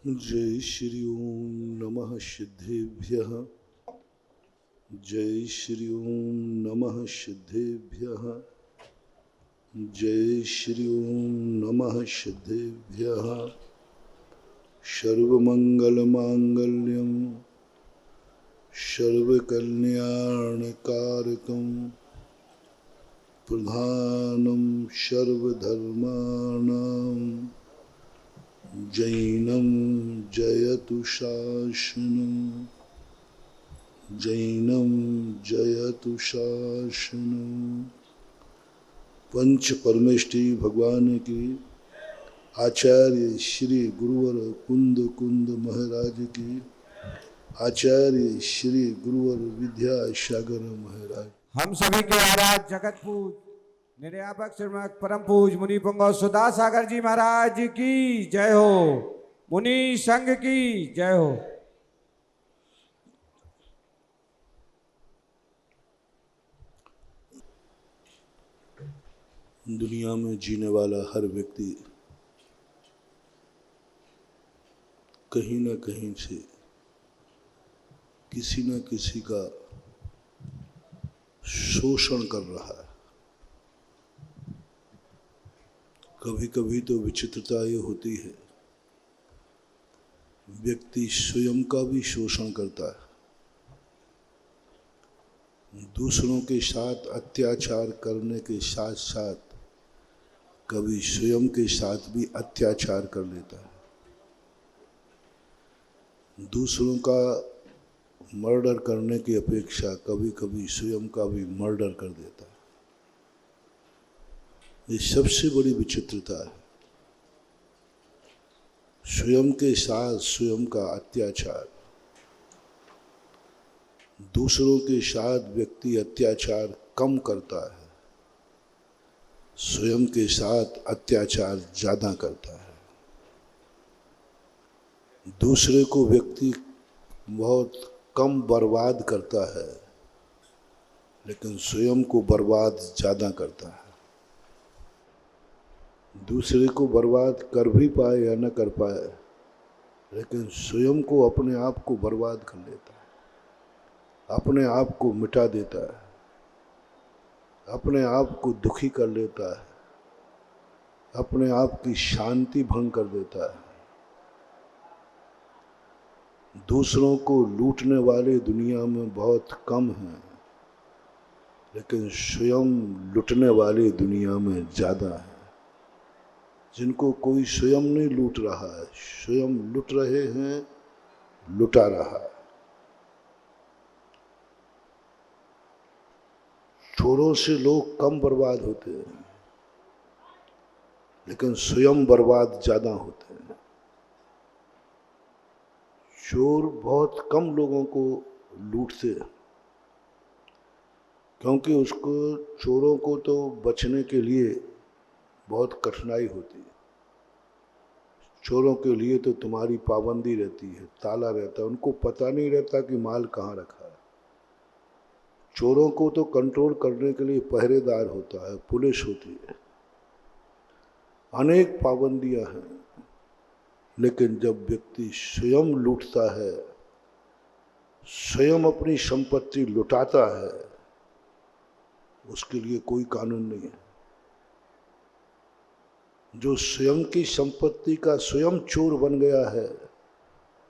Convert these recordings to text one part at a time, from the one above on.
जय श्री ओम नमः सिद्धेभ्यः। जय श्री ओम नमः सिद्धेभ्यः। जय श्री ओम नमः सिद्धेभ्यः। सर्वमंगलमांगल्यं सर्वकल्याणकारकं प्रधानं सर्वधर्माणां जैनं जयतु शासनं। जैनं जयतु शासनं। पंच परमेष्टि भगवान की आचार्य श्री गुरुवर कुंद कुंद महाराज की आचार्य श्री गुरुवर विद्यासागर महाराज। हम सभी के आराध्य जगत पूज निर्यापक श्रीमद परम पूज मुनि पुंगव सुधा सागर जी महाराज की जय हो। मुनि संघ की जय हो। दुनिया में जीने वाला हर व्यक्ति कहीं न कहीं से किसी न किसी का शोषण कर रहा है। कभी कभी तो विचित्रता ये होती है, व्यक्ति स्वयं का भी शोषण करता है, दूसरों के साथ अत्याचार करने के साथ साथ कभी स्वयं के साथ भी अत्याचार कर लेता है। दूसरों का मर्डर करने की अपेक्षा कभी कभी स्वयं का भी मर्डर कर देता है। ये सबसे बड़ी विचित्रता है, स्वयं के साथ स्वयं का अत्याचार। दूसरों के साथ व्यक्ति अत्याचार कम करता है, स्वयं के साथ अत्याचार ज्यादा करता है। दूसरे को व्यक्ति बहुत कम बर्बाद करता है, लेकिन स्वयं को बर्बाद ज्यादा करता है। दूसरे को बर्बाद कर भी पाए या न कर पाए, लेकिन स्वयं को अपने आप को बर्बाद कर लेता है, अपने आप को मिटा देता है, अपने आप को दुखी कर लेता है, अपने आप की शांति भंग कर देता है। दूसरों को लूटने वाले दुनिया में बहुत कम हैं, लेकिन स्वयं लूटने वाले दुनिया में ज़्यादा हैं। जिनको कोई स्वयं नहीं लूट रहा है, स्वयं लूट रहे हैं, लुटा रहा है। चोरों से लोग कम बर्बाद होते हैं, लेकिन स्वयं बर्बाद ज़्यादा होते हैं। चोर बहुत कम लोगों को लूटते हैं, क्योंकि उसको चोरों को तो बचने के लिए बहुत कठिनाई होती है। चोरों के लिए तो तुम्हारी पाबंदी रहती है, ताला रहता है, उनको पता नहीं रहता कि माल कहाँ रखा है। चोरों को तो कंट्रोल करने के लिए पहरेदार होता है, पुलिस होती है, अनेक पाबंदियां हैं। लेकिन जब व्यक्ति स्वयं लूटता है, स्वयं अपनी संपत्ति लुटाता है, उसके लिए कोई कानून नहीं है। जो स्वयं की संपत्ति का स्वयं चोर बन गया है,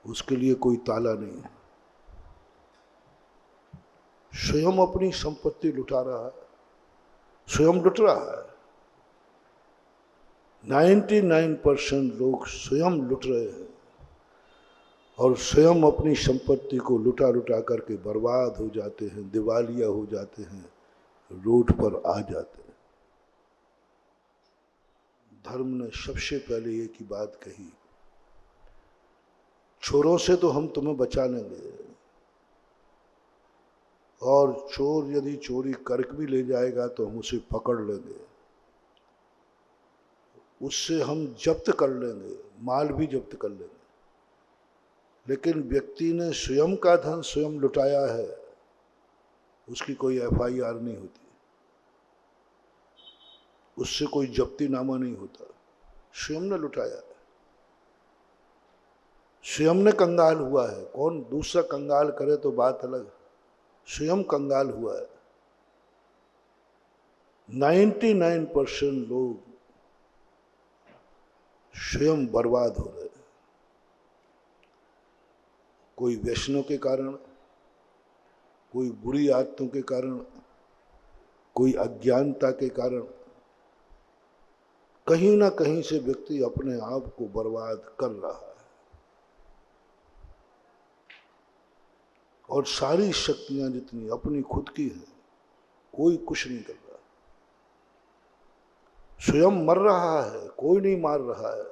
उसके लिए कोई ताला नहीं है। स्वयं अपनी संपत्ति लुटा रहा है, स्वयं लुट रहा है। 99% लोग स्वयं लुट रहे हैं और स्वयं अपनी संपत्ति को लुटा लुटा करके बर्बाद हो जाते हैं, दिवालिया हो जाते हैं, रोड पर आ जाते हैं। धर्म ने सबसे पहले एक ही बात कही, चोरों से तो हम तुम्हें बचा लेंगे, और चोर यदि चोरी करके भी ले जाएगा तो हम उसे पकड़ लेंगे, उससे हम जब्त कर लेंगे, माल भी जब्त कर लेंगे। लेकिन व्यक्ति ने स्वयं का धन स्वयं लुटाया है, उसकी कोई FIR नहीं होती, उससे कोई जब्ती नामा नहीं होता, स्वयं ने लुटाया है। स्वयं ने कंगाल हुआ है, कौन दूसरा कंगाल करे तो बात अलग, स्वयं कंगाल हुआ है। 99% लोग स्वयं बर्बाद हो रहे हैं, कोई व्यसनों के कारण, कोई बुरी आदतों के कारण, कोई अज्ञानता के कारण। कहीं ना कहीं से व्यक्ति अपने आप को बर्बाद कर रहा है और सारी शक्तियां जितनी अपनी खुद की हैं, कोई कुछ नहीं कर रहा, स्वयं मर रहा है, कोई नहीं मार रहा है।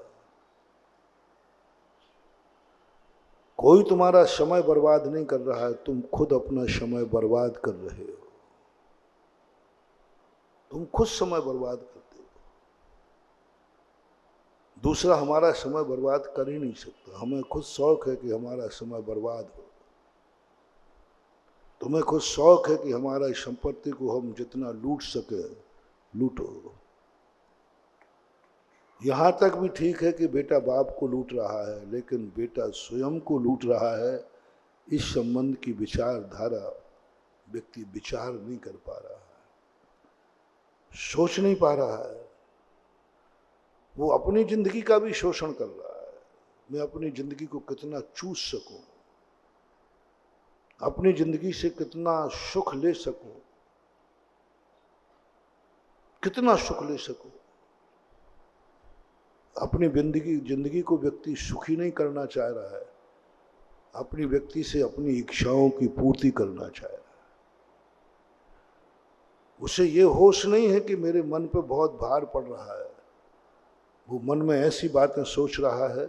कोई तुम्हारा समय बर्बाद नहीं कर रहा है, तुम खुद अपना समय बर्बाद कर रहे हो, तुम खुद समय बर्बाद करते हो। दूसरा हमारा समय बर्बाद कर ही नहीं सकता। हमें खुद शौक है कि हमारा समय बर्बाद हो, तुम्हें खुद शौक है कि हमारा संपत्ति को हम जितना लूट सके लूटो। यहां तक भी ठीक है कि बेटा बाप को लूट रहा है, लेकिन बेटा स्वयं को लूट रहा है। इस संबंध की विचारधारा व्यक्ति विचार नहीं कर पा रहा है, सोच नहीं पा रहा है। वो अपनी जिंदगी का भी शोषण कर रहा है। मैं अपनी जिंदगी को कितना चूस सकूं, अपनी जिंदगी से कितना सुख ले सकूं, कितना सुख ले सकूं। अपनी जिंदगी को व्यक्ति सुखी नहीं करना चाह रहा है, अपनी व्यक्ति से अपनी इच्छाओं की पूर्ति करना चाह रहा है। उसे ये होश नहीं है कि मेरे मन पे बहुत भार पड़ रहा है। वो मन में ऐसी बातें सोच रहा है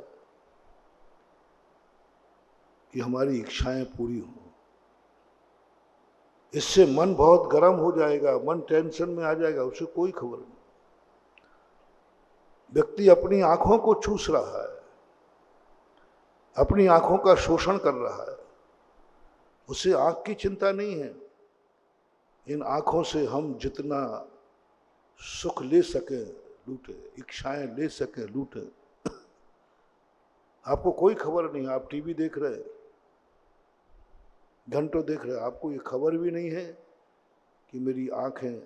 कि हमारी इच्छाएं पूरी हों। इससे मन बहुत गर्म हो जाएगा, मन टेंशन में आ जाएगा, उसे कोई खबर नहीं। व्यक्ति अपनी आंखों को चूस रहा है, अपनी आंखों का शोषण कर रहा है। उसे आंख की चिंता नहीं है। इन आंखों से हम जितना सुख ले सके लूटे, इच्छाएं ले सके लूटे। आपको कोई खबर नहीं, आप टीवी देख रहे, घंटों देख रहे, आपको ये खबर भी नहीं है कि मेरी आंखें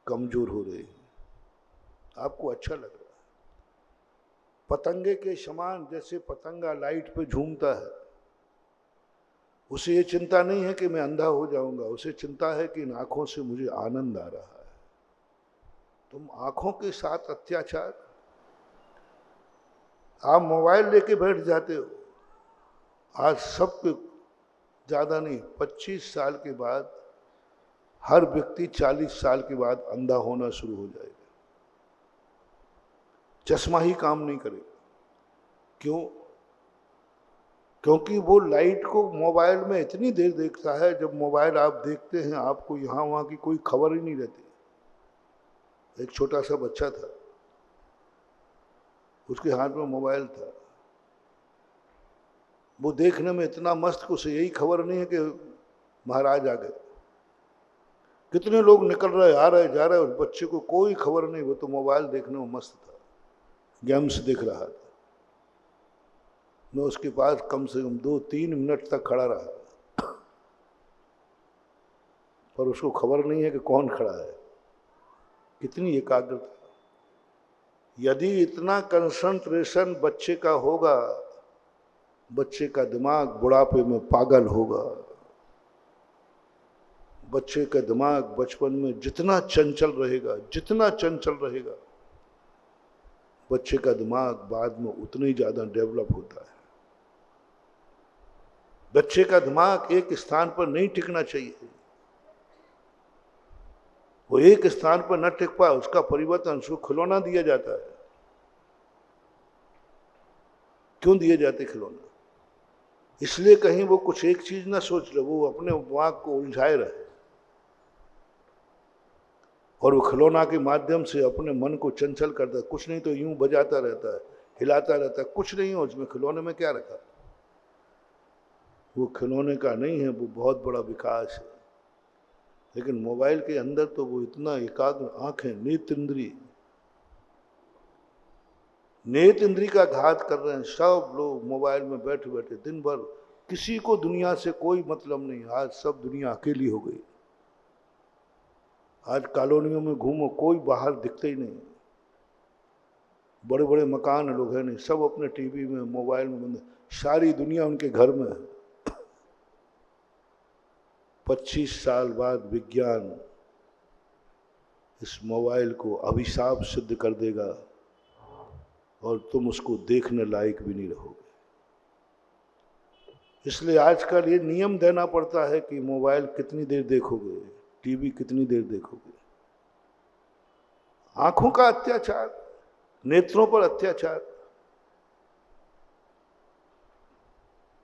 कमजोर हो रही हैं। आपको अच्छा लग रहा है। पतंगे के समान जैसे पतंगा लाइट पे झूमता है, उसे ये चिंता नहीं है कि मैं अंधा हो जाऊंगा, उसे चिंता है कि इन आंखों से मुझे आनंद आ रहा है। तुम आंखों के साथ अत्याचार। आप मोबाइल लेके बैठ जाते हो। आज सबके ज्यादा नहीं, 25 साल के बाद हर व्यक्ति 40 साल के बाद अंधा होना शुरू हो जाएगा। चश्मा ही काम नहीं करेगा। क्यों? क्योंकि वो लाइट को मोबाइल में इतनी देर देखता है, जब मोबाइल आप देखते हैं आपको यहाँ वहाँ की कोई खबर ही नहीं रहती। एक छोटा सा बच्चा था, उसके हाथ में मोबाइल था, वो देखने में इतना मस्त कि उसे यही खबर नहीं है कि महाराज आ गए। कितने लोग निकल रहे, आ रहे, जा रहे, उस बच्चे को कोई खबर नहीं, वो तो मोबाइल देखने में मस्त था, गेम्स देख रहा था। मैं उसके पास कम से कम 2-3 मिनट तक खड़ा रहा, पर उसको खबर नहीं है कि कौन खड़ा है। कितनी एकाग्रता। यदि इतना कंसंट्रेशन बच्चे का होगा, बच्चे का दिमाग बुढ़ापे में पागल होगा। बच्चे का दिमाग बचपन में जितना चंचल रहेगा, जितना चंचल रहेगा, बच्चे का दिमाग बाद में उतना ही ज्यादा डेवलप होता है। बच्चे का दिमाग एक स्थान पर नहीं टिकना चाहिए। वो एक स्थान पर न टिक पाए, उसका परिवर्तन, उसको खिलौना दिया जाता है। क्यों दिए जाते खिलौना? इसलिए कहीं वो कुछ एक चीज ना सोच ले, वो अपने दिमाग को उलझाए रहे और वो खिलौना के माध्यम से अपने मन को चंचल करता है। कुछ नहीं तो यूं बजाता रहता है, हिलाता रहता है, कुछ नहीं हो उसमें। खिलौने में क्या रखा? वो खिलौने का नहीं है, वो बहुत बड़ा विकास है। लेकिन मोबाइल के अंदर तो वो इतना एकाग्र, आंखें, नेत्र इंद्रिय, नेत्र इंद्री का घात कर रहे हैं सब लोग। मोबाइल में बैठे बैठे दिन भर, किसी को दुनिया से कोई मतलब नहीं। आज सब दुनिया अकेली हो गई। आज कॉलोनियों में घूमो, कोई बाहर दिखते ही नहीं। बड़े बड़े मकान लोग हैं नहीं, सब अपने टीवी में मोबाइल में बंद। सारी दुनिया उनके घर में है। 25 साल बाद विज्ञान इस मोबाइल को अभिशाप सिद्ध कर देगा और तुम उसको देखने लायक भी नहीं रहोगे। इसलिए आजकल ये नियम देना पड़ता है कि मोबाइल कितनी देर देखोगे, टीवी कितनी देर देखोगे। आंखों का अत्याचार, नेत्रों पर अत्याचार,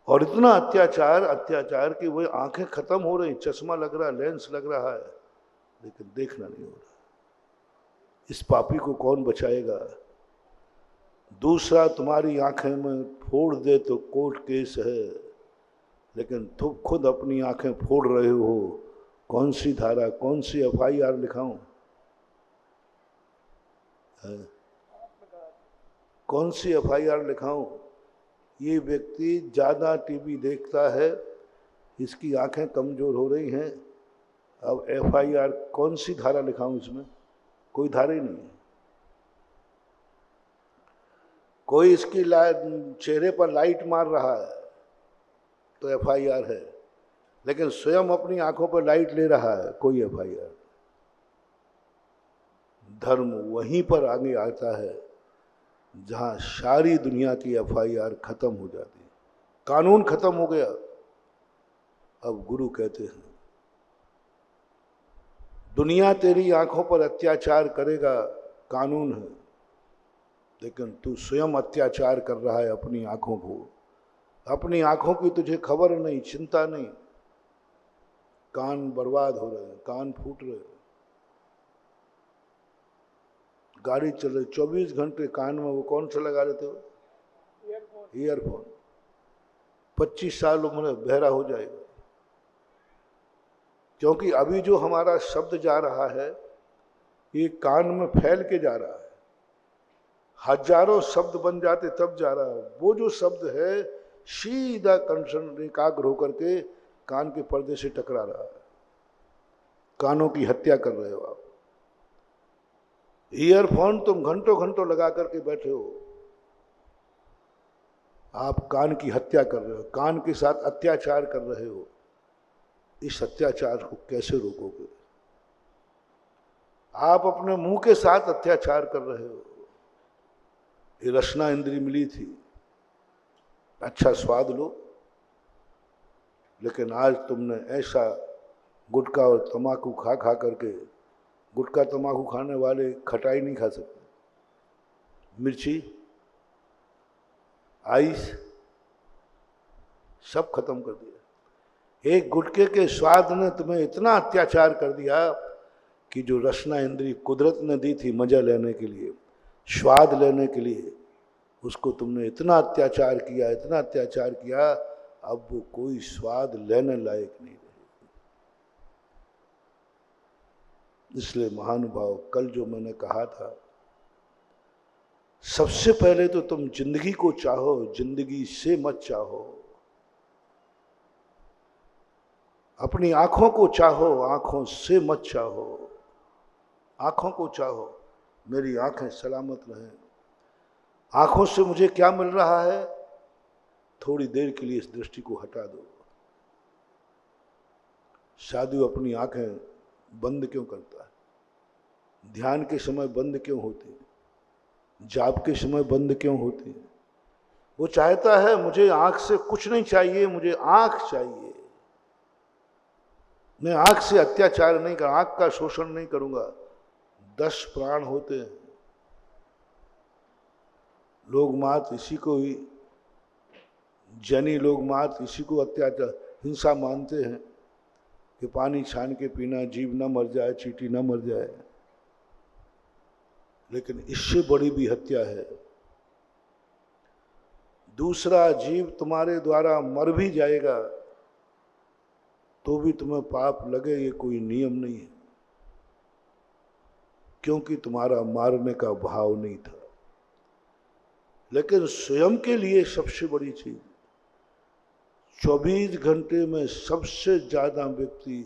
और इतना अत्याचार कि वो आंखें खत्म हो रही, चश्मा लग रहा, लेंस लग रहा है, लेकिन देखना नहीं हो रहा। इस पापी को कौन बचाएगा? दूसरा तुम्हारी आंखें में फोड़ दे तो कोर्ट केस है, लेकिन तुम खुद अपनी आंखें फोड़ रहे हो। कौन सी धारा, कौन सी FIR लिखाऊं? कौन सी FIR लिखाऊं? ये व्यक्ति ज़्यादा टीवी देखता है, इसकी आंखें कमज़ोर हो रही हैं। अब FIR कौन सी धारा लिखाऊं इसमें? कोई धारा ही नहीं है। कोई इसकी चेहरे पर लाइट मार रहा है तो FIR है, लेकिन स्वयं अपनी आंखों पर लाइट ले रहा है, कोई FIR। धर्म वहीं पर आगे आता है जहां सारी दुनिया की FIR खत्म हो जाती है। कानून खत्म हो गया। अब गुरु कहते हैं दुनिया तेरी आंखों पर अत्याचार करेगा, कानून है, लेकिन तू स्वयं अत्याचार कर रहा है अपनी आंखों को। अपनी आंखों की तुझे खबर नहीं, चिंता नहीं। कान बर्बाद हो रहे हैं, कान फूट रहे हैं। गाड़ी चल रही 24 घंटे कान में वो कौन सा लगा लेते हो? ईयरफोन। 25 साल उम्र बहरा हो जाएगा। क्योंकि अभी जो हमारा शब्द जा रहा है ये कान में फैल के जा रहा है। हजारों शब्द बन जाते तब जा रहा है। वो जो शब्द है सीधा कंसंट्रेट एकाग्र होकर के कान के पर्दे से टकरा रहा है। कानों की हत्या कर रहे हो आप। ईयरफोन तुम घंटों घंटों लगा करके बैठे हो, आप कान की हत्या कर रहे हो, कान के साथ अत्याचार कर रहे हो। इस अत्याचार को कैसे रोकोगे? आप अपने मुंह के साथ अत्याचार कर रहे हो। ये रसना इंद्री मिली थी, अच्छा स्वाद लो, लेकिन आज तुमने ऐसा गुटखा और तम्बाकू खा खा करके, गुटखा तम्बाकू खाने वाले खटाई नहीं खा सकते, मिर्ची, आइस सब खत्म कर दिया। एक गुटखे के स्वाद ने तुम्हें इतना अत्याचार कर दिया कि जो रसना इंद्री कुदरत ने दी थी मजा लेने के लिए, स्वाद लेने के लिए, उसको तुमने इतना अत्याचार किया, इतना अत्याचार किया, अब वो कोई स्वाद लेने लायक नहीं रहे। इसलिए महानुभाव, कल जो मैंने कहा था, सबसे पहले तो तुम जिंदगी को चाहो, जिंदगी से मत चाहो। अपनी आंखों को चाहो, आंखों से मत चाहो। आंखों को चाहो, मेरी आंखें सलामत रहें। आंखों से मुझे क्या मिल रहा है? थोड़ी देर के लिए इस दृष्टि को हटा दो। साधु अपनी आंखें बंद क्यों करता है? ध्यान के समय बंद क्यों होती है? जाप के समय बंद क्यों होती है? वो चाहता है मुझे आंख से कुछ नहीं चाहिए, मुझे आंख चाहिए। मैं आंख से अत्याचार नहीं कर, आंख का शोषण नहीं करूंगा। 10 प्राण होते हैं, लोग मात इसी को ही, जैनी लोग मात इसी को अत्याचार हिंसा मानते हैं कि पानी छान के पीना, जीव न मर जाए, चींटी न मर जाए। लेकिन इससे बड़ी भी हत्या है। दूसरा जीव तुम्हारे द्वारा मर भी जाएगा तो भी तुम्हें पाप लगे, ये कोई नियम नहीं है, क्योंकि तुम्हारा मारने का भाव नहीं था। लेकिन स्वयं के लिए सबसे बड़ी चीज, 24 घंटे में सबसे ज्यादा व्यक्ति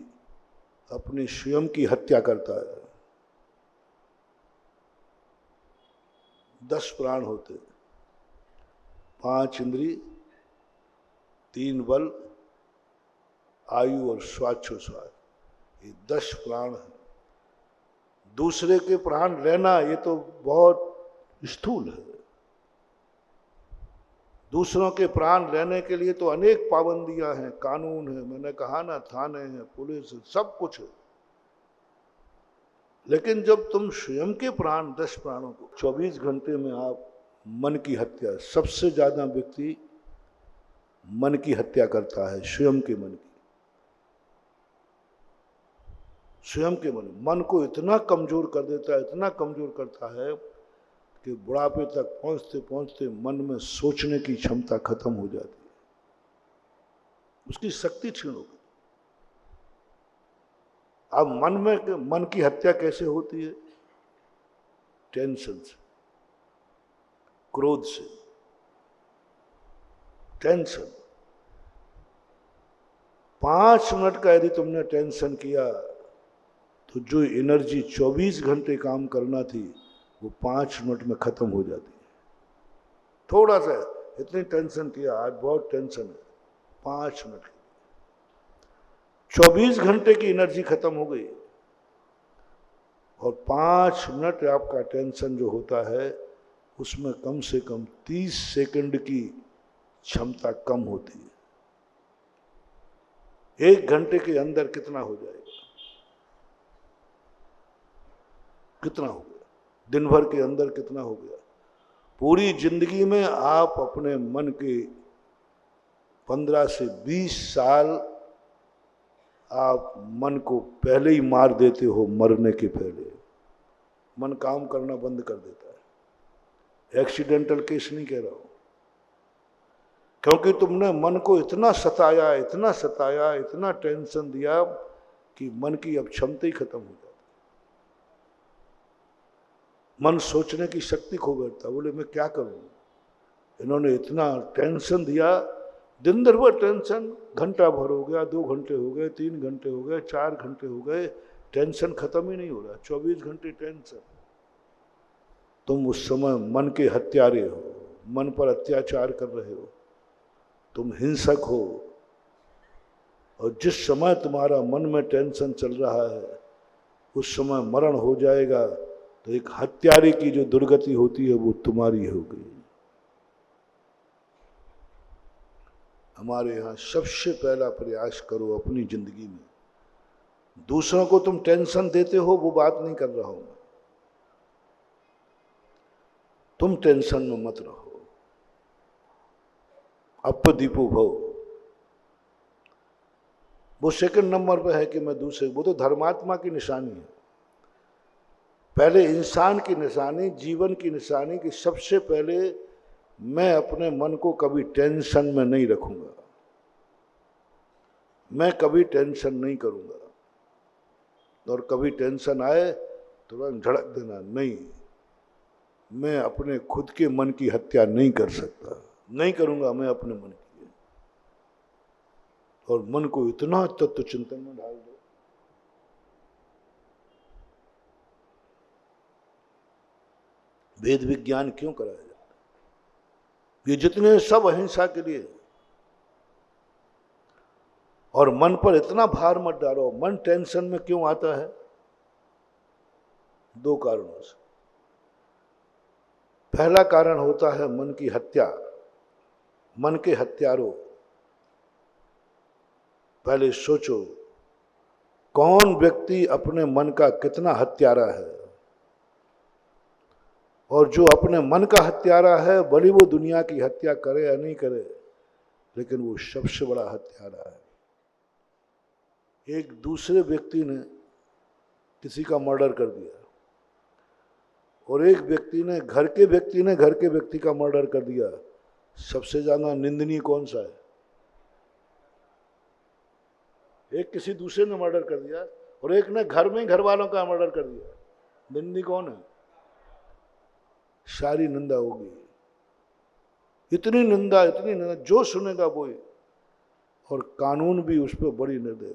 अपने स्वयं की हत्या करता है। 10 प्राण होते, 5 इंद्रिय, 3 बल, आयु और श्वासोच्छ्वास, ये 10 प्राण है। दूसरे के प्राण लेना ये तो बहुत स्थूल है। दूसरों के प्राण लेने के लिए तो अनेक पाबंदियां हैं, कानून है, मैंने कहा ना, थाने हैं, पुलिस है, सब कुछ है। लेकिन जब तुम स्वयं के प्राण, 10 प्राणों को 24 घंटे में आप मन की हत्या, सबसे ज्यादा व्यक्ति मन की हत्या करता है, स्वयं के मन की, स्वयं के मन को इतना कमजोर कर देता है, इतना कमजोर करता है कि बुढ़ापे तक पहुंचते पहुंचते मन में सोचने की क्षमता खत्म हो जाती है, उसकी शक्ति क्षीण हो गई। अब मन की हत्या कैसे होती है? टेंशन से, क्रोध से। टेंशन 5 मिनट का यदि तुमने टेंशन किया तो जो एनर्जी 24 घंटे काम करना थी वो 5 मिनट में खत्म हो जाती है। थोड़ा सा इतनी टेंशन किया, आज बहुत टेंशन है, 5 मिनट, 24 घंटे की एनर्जी खत्म हो गई। और 5 मिनट आपका टेंशन जो होता है उसमें कम से कम 30 सेकंड की क्षमता कम होती है। 1 घंटे के अंदर कितना हो जाएगा? कितना हो गया? दिन भर के अंदर कितना हो गया? पूरी जिंदगी में आप अपने मन के 15 से 20 साल आप मन को पहले ही मार देते हो। मरने के पहले मन काम करना बंद कर देता है। एक्सीडेंटल केस नहीं कह रहा हूं, क्योंकि तुमने मन को इतना सताया, इतना सताया, इतना टेंशन दिया कि मन की अब क्षमता ही खत्म हो जाती। मन सोचने की शक्ति खो बैठता, बोले मैं क्या करूं, इन्होंने इतना टेंशन दिया, दिन भर टेंशन, घंटा भर हो गया, 2 घंटे हो गए, 3 घंटे हो गए, 4 घंटे हो गए, टेंशन खत्म ही नहीं हो रहा। 24 घंटे टेंशन। तुम उस समय मन के हत्यारे हो, मन पर अत्याचार कर रहे हो, तुम हिंसक हो। और जिस समय तुम्हारा मन में टेंशन चल रहा है उस समय मरण हो जाएगा तो एक हत्यारे की जो दुर्गति होती है वो तुम्हारी हो गई। हमारे यहां सबसे पहला प्रयास करो अपनी जिंदगी में, दूसरों को तुम टेंशन देते हो वो बात नहीं कर रहा हूं, तुम टेंशन में मत रहो। अपदीपो भव, वो सेकंड नंबर पे है कि मैं दूसरे, वो तो धर्मात्मा की निशानी है। पहले इंसान की निशानी, जीवन की निशानी कि सबसे पहले मैं अपने मन को कभी टेंशन में नहीं रखूंगा, मैं कभी टेंशन नहीं करूंगा। और कभी टेंशन आए तुरंत झड़क देना, नहीं, मैं अपने खुद के मन की हत्या नहीं कर सकता, नहीं करूंगा मैं अपने मन की। और मन को इतना तत्व चिंतन में डाल दो। वेद विज्ञान क्यों कराया जाता है? ये जितने सब अहिंसा के लिए। और मन पर इतना भार मत डालो। मन टेंशन में क्यों आता है? 2 कारणों से। पहला कारण होता है मन की हत्या, मन के हत्यारों। पहले सोचो कौन व्यक्ति अपने मन का कितना हत्यारा है, और जो अपने मन का हत्यारा है भले वो दुनिया की हत्या करे या नहीं करे, लेकिन वो सबसे बड़ा हत्यारा है। एक दूसरे व्यक्ति ने किसी का मर्डर कर दिया और एक व्यक्ति ने घर के व्यक्ति का मर्डर कर दिया। सबसे ज्यादा निंदनीय कौन सा है? एक किसी दूसरे ने मर्डर कर दिया और एक ने घर में घर वालों का मर्डर कर दिया। निंदनीय कौन है? सारी निंदा होगी। इतनी निंदा, जो सुनेगा वो ही, और कानून भी उस पर बड़ी निर्दय।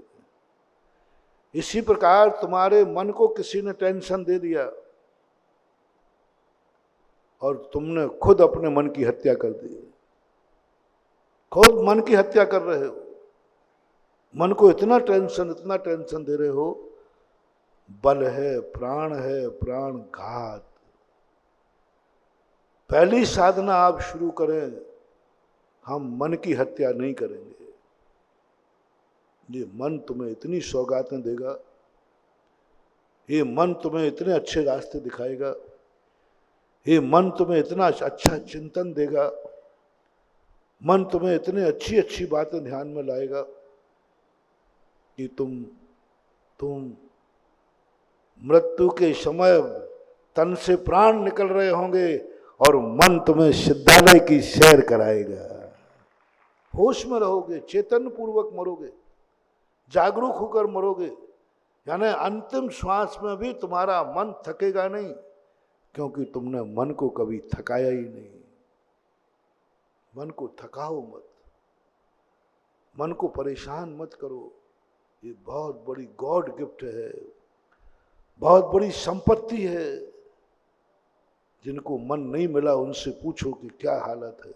इसी प्रकार तुम्हारे मन को किसी ने टेंशन दे दिया और तुमने खुद अपने मन की हत्या कर दी। खुद मन की हत्या कर रहे हो, मन को इतना टेंशन दे रहे हो। बल है, प्राण घात। पहली साधना आप शुरू करें, हम मन की हत्या नहीं करेंगे। ये मन तुम्हें इतनी सौगातें देगा, ये मन तुम्हें इतने अच्छे रास्ते दिखाएगा, ये मन तुम्हें इतना अच्छा चिंतन देगा, मन तुम्हें इतने अच्छी अच्छी बातें ध्यान में लाएगा कि तुम मृत्यु के समय तन से प्राण निकल रहे होंगे और मन तुम्हें सिद्धालय की सैर कराएगा। होश में रहोगे, चेतन पूर्वक मरोगे, जागरूक होकर मरोगे। यानी अंतिम श्वास में भी तुम्हारा मन थकेगा नहीं, क्योंकि तुमने मन को कभी थकाया ही नहीं। मन को थकाओ मत, मन को परेशान मत करो। ये बहुत बड़ी गॉड गिफ्ट है, बहुत बड़ी संपत्ति है। जिनको मन नहीं मिला उनसे पूछो कि क्या हालत है,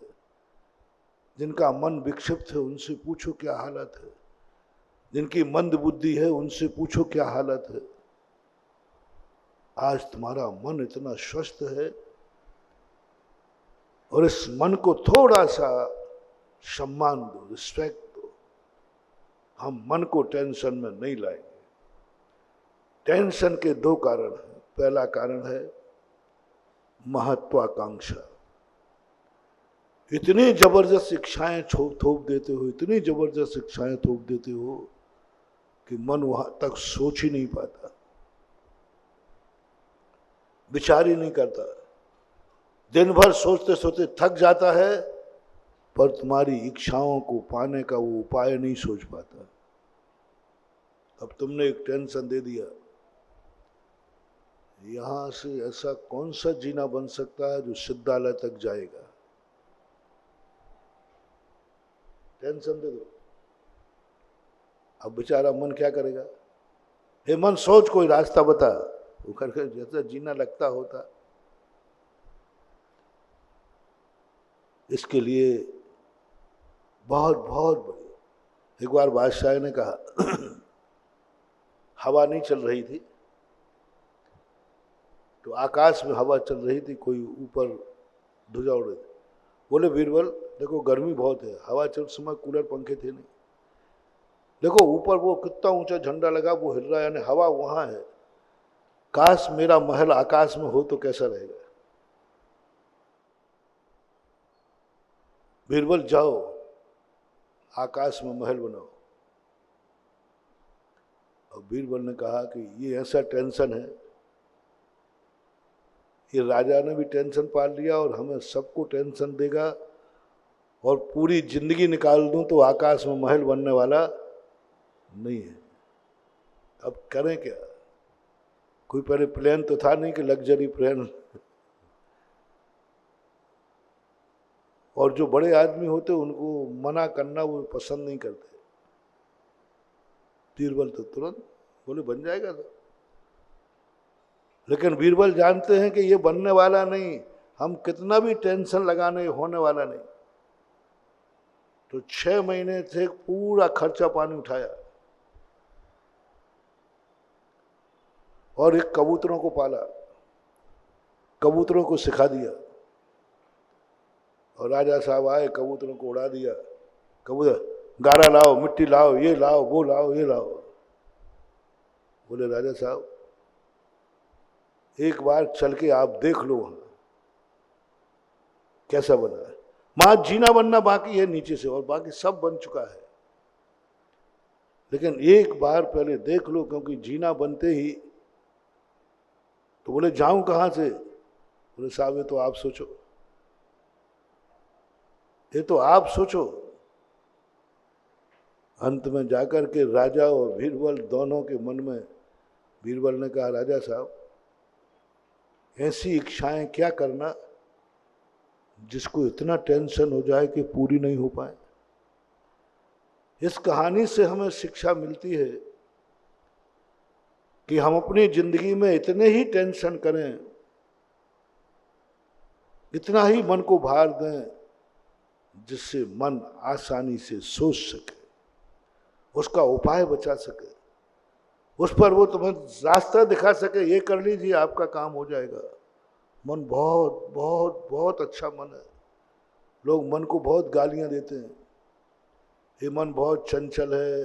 जिनका मन विक्षिप्त है उनसे पूछो क्या हालत है, जिनकी मंद बुद्धि है उनसे पूछो क्या हालत है। आज तुम्हारा मन इतना स्वस्थ है, और इस मन को थोड़ा सा सम्मान दो, रिस्पेक्ट दो। हम मन को टेंशन में नहीं लाएंगे। टेंशन के दो कारण हैं। पहला कारण है महत्वाकांक्षा। इतनी जबरदस्त शिक्षाएं थोप देते हो, इतनी जबरदस्त शिक्षाएं थोप देते हो कि मन वहां तक सोच ही नहीं पाता, विचार ही नहीं करता। दिन भर सोचते सोचते थक जाता है, पर तुम्हारी इच्छाओं को पाने का वो उपाय नहीं सोच पाता। अब तुमने एक टेंशन दे दिया, यहां से ऐसा कौन सा जीना बन सकता है जो सिद्धालय तक जाएगा। टेंशन दे दो। अब बेचारा मन क्या करेगा? हे मन, सोच, कोई रास्ता बता। वो करके जैसा जीना लगता होता। इसके लिए बहुत बहुत बड़ी। एक बार बादशाह ने कहा, हवा नहीं चल रही थी, तो आकाश में हवा चल रही थी, कोई ऊपर ध्वजा उड़ रही थी। बोले बीरबल, देखो गर्मी बहुत है, हवा चल, समय कूलर पंखे थे नहीं, देखो ऊपर वो कितना ऊंचा झंडा लगा, वो हिल रहा है, यानी हवा वहां है। काश मेरा महल आकाश में हो तो कैसा रहेगा। बीरबल, जाओ आकाश में महल बनाओ। और बीरबल ने कहा कि ये ऐसा टेंशन है, ये राजा ने भी टेंशन पाल लिया और हमें सबको टेंशन देगा, और पूरी जिंदगी निकाल दूं तो आकाश में महल बनने वाला नहीं है। अब करें क्या? कोई पहले प्लेन तो था नहीं कि लग्जरी प्लेन। और जो बड़े आदमी होते उनको मना करना वो पसंद नहीं करते। बीरबल तो तुरंत बोले बन जाएगा तो। लेकिन बीरबल जानते हैं कि ये बनने वाला नहीं, हम कितना भी टेंशन लगाने होने वाला नहीं। तो 6 महीने से पूरा खर्चा पानी उठाया और एक कबूतरों को पाला, कबूतरों को सिखा दिया। और राजा साहब आए, कबूतरों को उड़ा दिया। कबूतर, गारा लाओ, मिट्टी लाओ, ये लाओ, वो लाओ, ये लाओ। बोले राजा साहब, एक बार चल के आप देख लो वहां कैसा बना है। मां जीना बनना बाकी है नीचे से, और बाकी सब बन चुका है। लेकिन एक बार पहले देख लो, क्योंकि जीना बनते ही। तो बोले जाऊं कहां से? बोले साहब ये तो आप सोचो, ये तो आप सोचो। अंत में जाकर के राजा और बीरबल दोनों के मन में, बीरबल ने कहा राजा साहब ऐसी इच्छाएं क्या करना जिसको इतना टेंशन हो जाए कि पूरी नहीं हो पाए। इस कहानी से हमें शिक्षा मिलती है कि हम अपनी जिंदगी में इतने ही टेंशन करें, इतना ही मन को भार दें जिससे मन आसानी से सोच सके, उसका उपाय बचा सके, उस पर वो तुम्हें रास्ता दिखा सके, ये कर लीजिए आपका काम हो जाएगा। मन बहुत बहुत बहुत अच्छा मन है। लोग मन को बहुत गालियां देते हैं, ये मन बहुत चंचल है,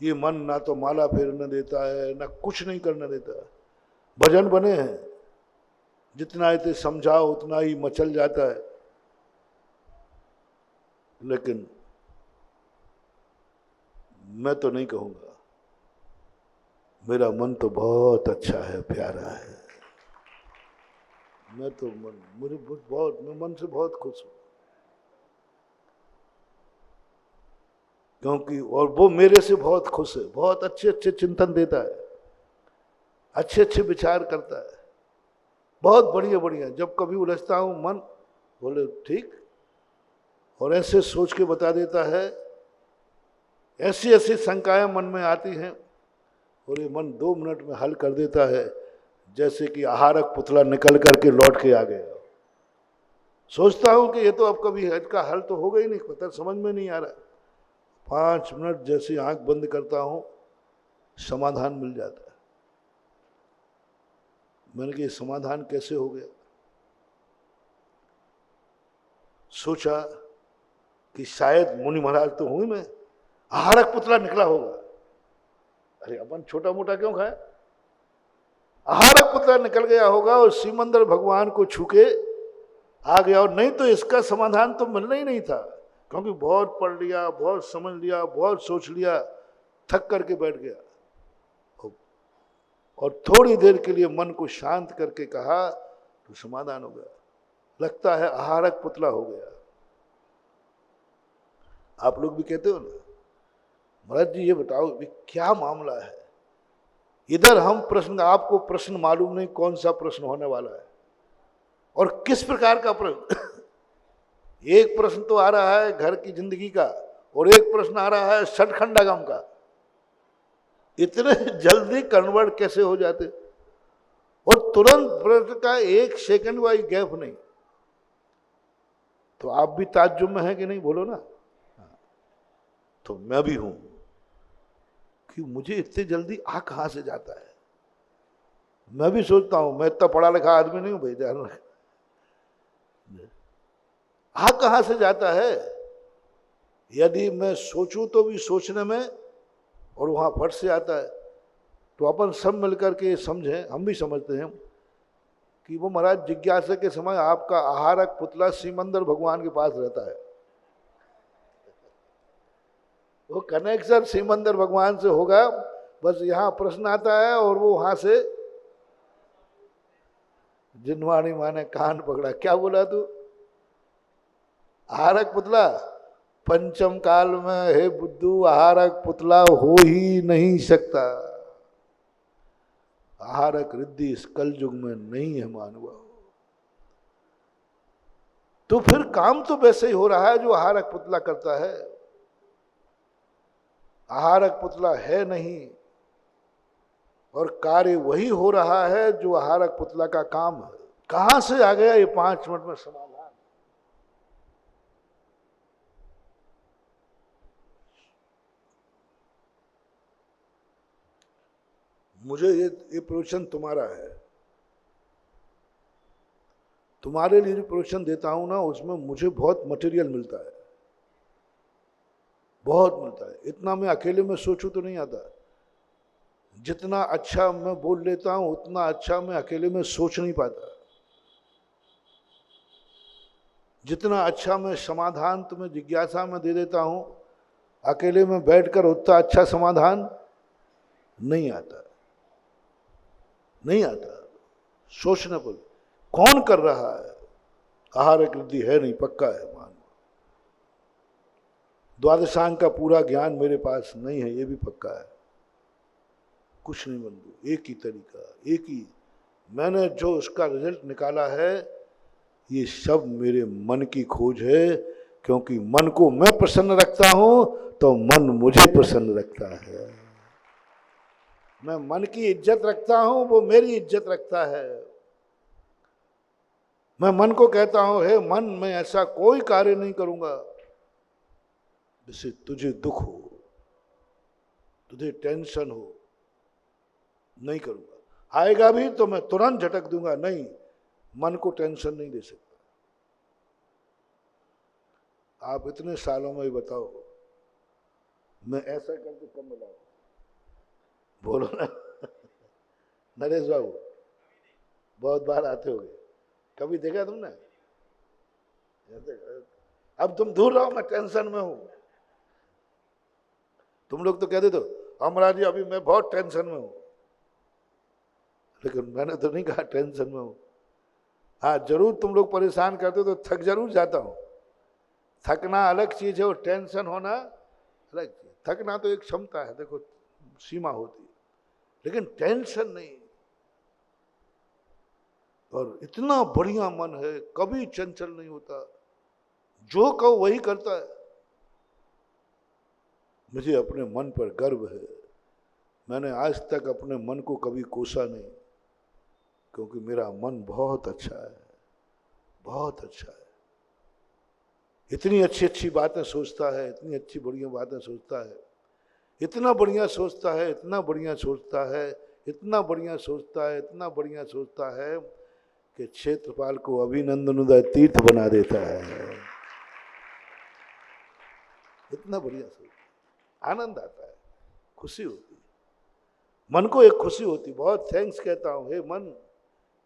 ये मन ना तो माला फेरने देता है ना कुछ नहीं करने देता है। भजन बने हैं, जितना इसे समझाओ उतना ही मचल जाता है। लेकिन मैं तो नहीं कहूंगा, मेरा मन तो बहुत अच्छा है, प्यारा है। मैं तो मैं मन से बहुत खुश हूं, क्योंकि और वो मेरे से बहुत खुश है, बहुत अच्छे अच्छे चिंतन देता है, अच्छे अच्छे विचार करता है, बहुत बढ़िया बढ़िया। जब कभी उलझता हूं मन बोले ठीक, और ऐसे सोच के बता देता है, ऐसी ऐसी शंकाएं मन में आती हैं और ये मन 2 मिनट में हल कर देता है, जैसे कि आहारक पुतला निकल करके लौट के आ गया। सोचता हूं कि ये तो अब कभी इसका हल तो होगा ही नहीं, पता समझ में नहीं आ रहा। 5 मिनट जैसे आंख बंद करता हूं समाधान मिल जाता है। मैंने कहा समाधान कैसे हो गया? सोचा कि शायद मुनि महाराज तो हूं मैं, आहारक पुतला निकला होगा। अरे अपन छोटा मोटा क्यों खाए, आहारक पुतला निकल गया होगा और सिमंदर भगवान को छूके आ गया। और नहीं तो इसका समाधान तो मिलना ही नहीं था, क्योंकि बहुत पढ़ लिया, बहुत समझ लिया, बहुत सोच लिया, थक करके बैठ गया। और थोड़ी देर के लिए मन को शांत करके कहा तो समाधान हो गया। लगता है आहारक पुतला हो गया। आप लोग भी कहते हो ना, महाराज जी ये बताओ क्या मामला है? इधर हम प्रश्न, आपको प्रश्न मालूम नहीं कौन सा प्रश्न होने वाला है और किस प्रकार का प्रश्न। एक प्रश्न तो आ रहा है घर की जिंदगी का और एक प्रश्न आ रहा है सठखंडागम का। इतने जल्दी कन्वर्ट कैसे हो जाते? और तुरंत प्रश्न का 1 सेकंड वाली गैप नहीं। तो आप भी ताज्जुब में हैं कि नहीं, बोलो ना। तो मैं भी हूं कि मुझे इतनी जल्दी आ कहां से जाता है। मैं भी सोचता हूं मैं इतना पढ़ा लिखा आदमी नहीं हूं भाई, ध्यान रख। आ कहां से जाता है? यदि मैं सोचूं तो भी सोचने में और वहां फट से आता है। तो अपन सब मिलकर के समझें, हम भी समझते हैं कि वो महाराज जिज्ञासा के समय आपका आहारक पुतला सिमंदर भगवान के पास रहता है। वो कनेक्शन सिमंदर भगवान से होगा, बस यहां प्रश्न आता है और वो वहां से जिनवाणी माने कान पकड़ा। क्या बोला तू? आहारक पुतला पंचम काल में, हे बुद्धू, आहारक पुतला हो ही नहीं सकता। आहारक रिद्धि इस कल युग में नहीं है मानवा। तो फिर काम तो वैसे ही हो रहा है जो आहारक पुतला करता है। आहारक पुतला है नहीं और कार्य वही हो रहा है जो आहारक पुतला का काम है। कहां से आ गया ये 5 मिनट में समाधान? मुझे ये प्रवचन तुम्हारा है, तुम्हारे लिए जो प्रवचन देता हूं ना, उसमें मुझे बहुत मटेरियल मिलता है, बहुत मिलता है। इतना मैं अकेले में सोचूं तो नहीं आता। जितना अच्छा मैं बोल लेता हूं उतना अच्छा मैं अकेले में सोच नहीं पाता। जितना अच्छा मैं समाधान तुम्हें जिज्ञासा में दे देता हूं, अकेले में बैठकर उतना अच्छा समाधान नहीं आता, नहीं आता। सोचना पड़े कौन कर रहा है। आहारक रिद्धि है नहीं, पक्का है मान। द्वादशांग का पूरा ज्ञान मेरे पास नहीं है, ये भी पक्का है। कुछ नहीं बंधु, एक ही तरीका, एक ही। मैंने जो उसका रिजल्ट निकाला है, ये सब मेरे मन की खोज है, क्योंकि मन को मैं प्रसन्न रखता हूं तो मन मुझे प्रसन्न रखता है। मैं मन की इज्जत रखता हूं, वो मेरी इज्जत रखता है। मैं मन को कहता हूं, हे मन, मैं ऐसा कोई कार्य नहीं करूंगा जिससे तुझे दुख हो, तुझे टेंशन हो, नहीं करूंगा। आएगा भी तो मैं तुरंत झटक दूंगा, नहीं, मन को टेंशन नहीं दे सकता। आप इतने सालों में ही बताओ, मैं ऐसा करके कब मिला? बोलो ना नरेश बाबू, बहुत बार आते होगे, कभी देखा तुमने? अब तुम दूर रहो, मैं टेंशन में हूं। तुम लोग तो कहते तो अमरा जी अभी मैं बहुत टेंशन में हूं, लेकिन मैंने तो नहीं कहा टेंशन में हूं। हाँ, जरूर तुम लोग परेशान करते हो तो थक जरूर जाता हूं। थकना अलग चीज है और टेंशन होना अलग चीज। थकना तो एक क्षमता है, देखो सीमा होती है, लेकिन टेंशन नहीं। और इतना बढ़िया मन है, कभी चंचल नहीं होता, जो कहो वही करता है। मुझे अपने मन पर गर्व है। मैंने आज तक अपने मन को कभी कोसा नहीं, क्योंकि मेरा मन बहुत अच्छा है, बहुत अच्छा है। इतनी अच्छी अच्छी बातें सोचता है, इतनी अच्छी बढ़िया बातें सोचता है, इतना बढ़िया सोचता है, इतना बढ़िया सोचता है, इतना बढ़िया सोचता है, इतना बढ़िया सोचता है कि क्षेत्रपाल को अभिनंदन उदय तीर्थ बना देता है। इतना बढ़िया सोचता, आनंद आता है, खुशी होती है, मन को एक खुशी होती। बहुत थैंक्स कहता हूं, हे मन,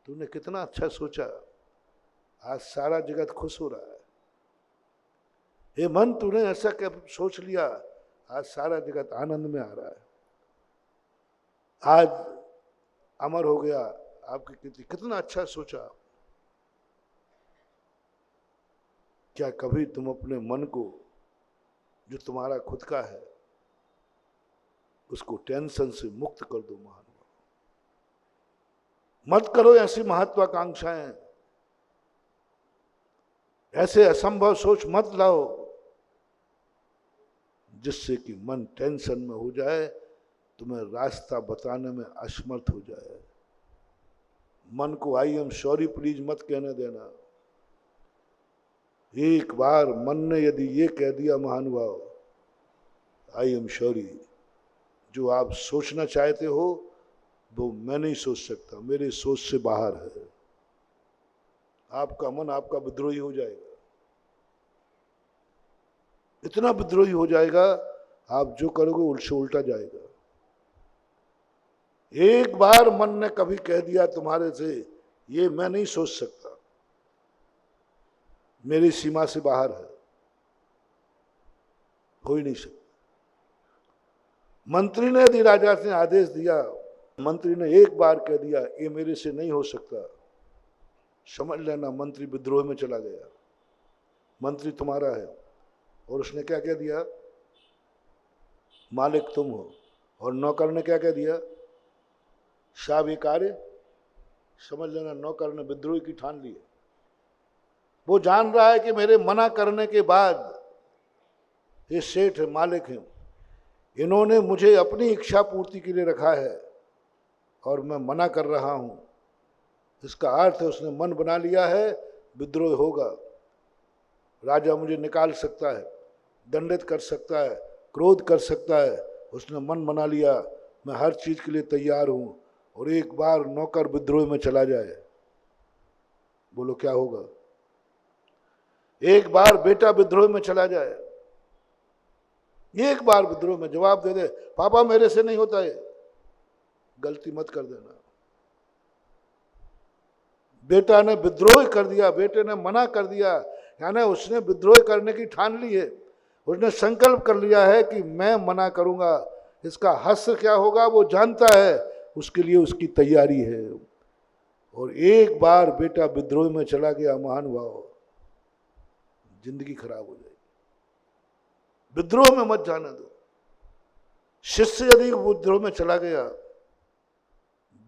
तूने कितना अच्छा सोचा, आज सारा जगत खुश हो रहा है। हे मन, तूने ऐसा क्या सोच लिया, आज सारा जगत आनंद में आ रहा है। आज अमर हो गया आपकी कीर्ति, कितना अच्छा सोचा। क्या कभी तुम अपने मन को, जो तुम्हारा खुद का है, उसको टेंशन से मुक्त कर दो? महानुभाव, मत करो ऐसी महत्वाकांक्षाएं, ऐसे असंभव सोच मत लाओ जिससे कि मन टेंशन में हो जाए, तुम्हें रास्ता बताने में असमर्थ हो जाए। मन को आई एम सॉरी प्लीज मत कहने देना। एक बार मन ने यदि ये कह दिया महानुभाव, आई एम सॉरी, जो आप सोचना चाहते हो वो मैं नहीं सोच सकता, मेरे सोच से बाहर है। आपका मन आपका विद्रोही हो जाएगा, इतना विद्रोही हो जाएगा, आप जो करोगे उल्टे उल्टा जाएगा। एक बार मन ने कभी कह दिया तुम्हारे से, ये मैं नहीं सोच सकता, मेरी सीमा से बाहर है, हो ही नहीं सकता। मंत्री ने यदि राजा से आदेश दिया, मंत्री ने एक बार कह दिया ये मेरे से नहीं हो सकता, समझ लेना मंत्री विद्रोह में चला गया। मंत्री तुम्हारा है, और उसने क्या कह दिया, मालिक तुम हो। और नौकर ने क्या कह दिया, साविकार्य, समझ लेना नौकर ने विद्रोह की ठान ली है। वो जान रहा है कि मेरे मना करने के बाद ये सेठ है, मालिक है, इन्होंने मुझे अपनी इच्छा पूर्ति के लिए रखा है और मैं मना कर रहा हूं। इसका अर्थ है उसने मन बना लिया है, विद्रोह होगा, राजा मुझे निकाल सकता है, दंडित कर सकता है, क्रोध कर सकता है। उसने मन बना लिया, मैं हर चीज के लिए तैयार हूं। और एक बार नौकर विद्रोह में चला जाए, बोलो क्या होगा? एक बार बेटा विद्रोह में चला जाए, एक बार विद्रोह में जवाब दे दे, पापा मेरे से नहीं होता है, गलती मत कर देना। बेटा ने विद्रोह कर दिया, बेटे ने मना कर दिया, यानी उसने विद्रोह करने की ठान ली है, उसने संकल्प कर लिया है कि मैं मना करूंगा, इसका हश्र क्या होगा वो जानता है, उसके लिए उसकी तैयारी है। और एक बार बेटा विद्रोह में चला गया, महानुभाव, जिंदगी खराब हो जाएगी। विद्रोह में मत जाने दो। शिष्य यदि विद्रोह में चला गया,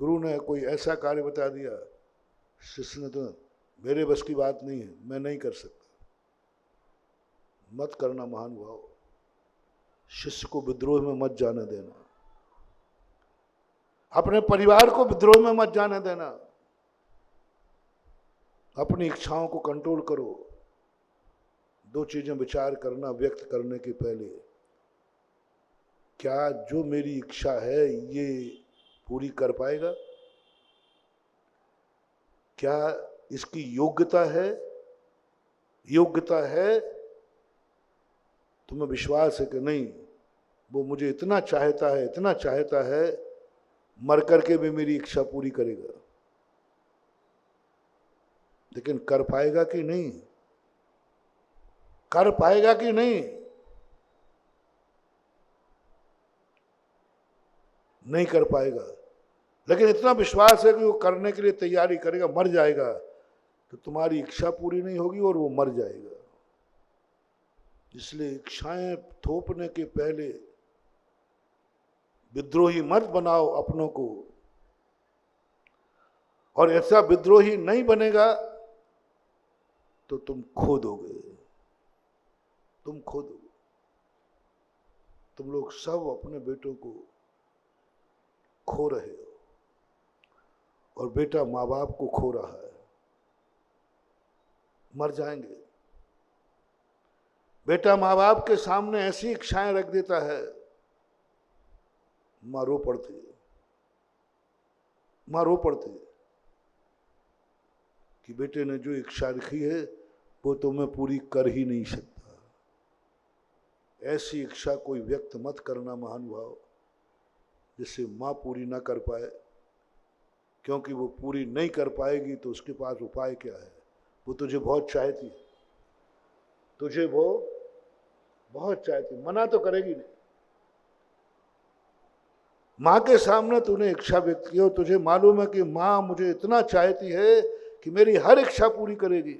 गुरु ने कोई ऐसा कार्य बता दिया, शिष्य ने तो मेरे बस की बात नहीं है, मैं नहीं कर सकता। मत करना महानुभाव, शिष्य को विद्रोह में मत जाने देना, अपने परिवार को विद्रोह में मत जाने देना, अपनी इच्छाओं को कंट्रोल करो। दो चीजें विचार करना व्यक्त करने के पहले, क्या जो मेरी इच्छा है ये पूरी कर पाएगा, क्या इसकी योग्यता है, तुम्हें विश्वास है कि नहीं वो मुझे इतना चाहता है, मर करके भी मेरी इच्छा पूरी करेगा। लेकिन कर पाएगा कि नहीं, कर पाएगा कि नहीं, नहीं कर पाएगा। लेकिन इतना विश्वास है कि वो करने के लिए तैयारी करेगा, मर जाएगा तो तुम्हारी इच्छा पूरी नहीं होगी और वो मर जाएगा। इसलिए इच्छाएं थोपने के पहले विद्रोही मत बनाओ अपनों को, और ऐसा विद्रोही नहीं बनेगा तो तुम खो दोगे, तुम खो दोगे। तुम लोग सब अपने बेटों को खो रहे हो और बेटा माँ बाप को खो रहा है, मर जाएंगे। बेटा माँ बाप के सामने ऐसी इच्छाएं रख देता है, माँ रो पड़ती है, माँ रो पड़ती है कि बेटे ने जो इच्छा रखी है वो तो मैं पूरी कर ही नहीं सकता। ऐसी इच्छा कोई व्यक्त मत करना महानुभाव जिससे माँ पूरी ना कर पाए, क्योंकि वो पूरी नहीं कर पाएगी तो उसके पास उपाय क्या है। वो तुझे बहुत चाहती है, तुझे वो बहुत चाहती, मना तो करेगी नहीं। माँ के सामने तूने इच्छा व्यक्त की और तुझे मालूम है कि माँ मुझे इतना चाहती है कि मेरी हर इच्छा पूरी करेगी,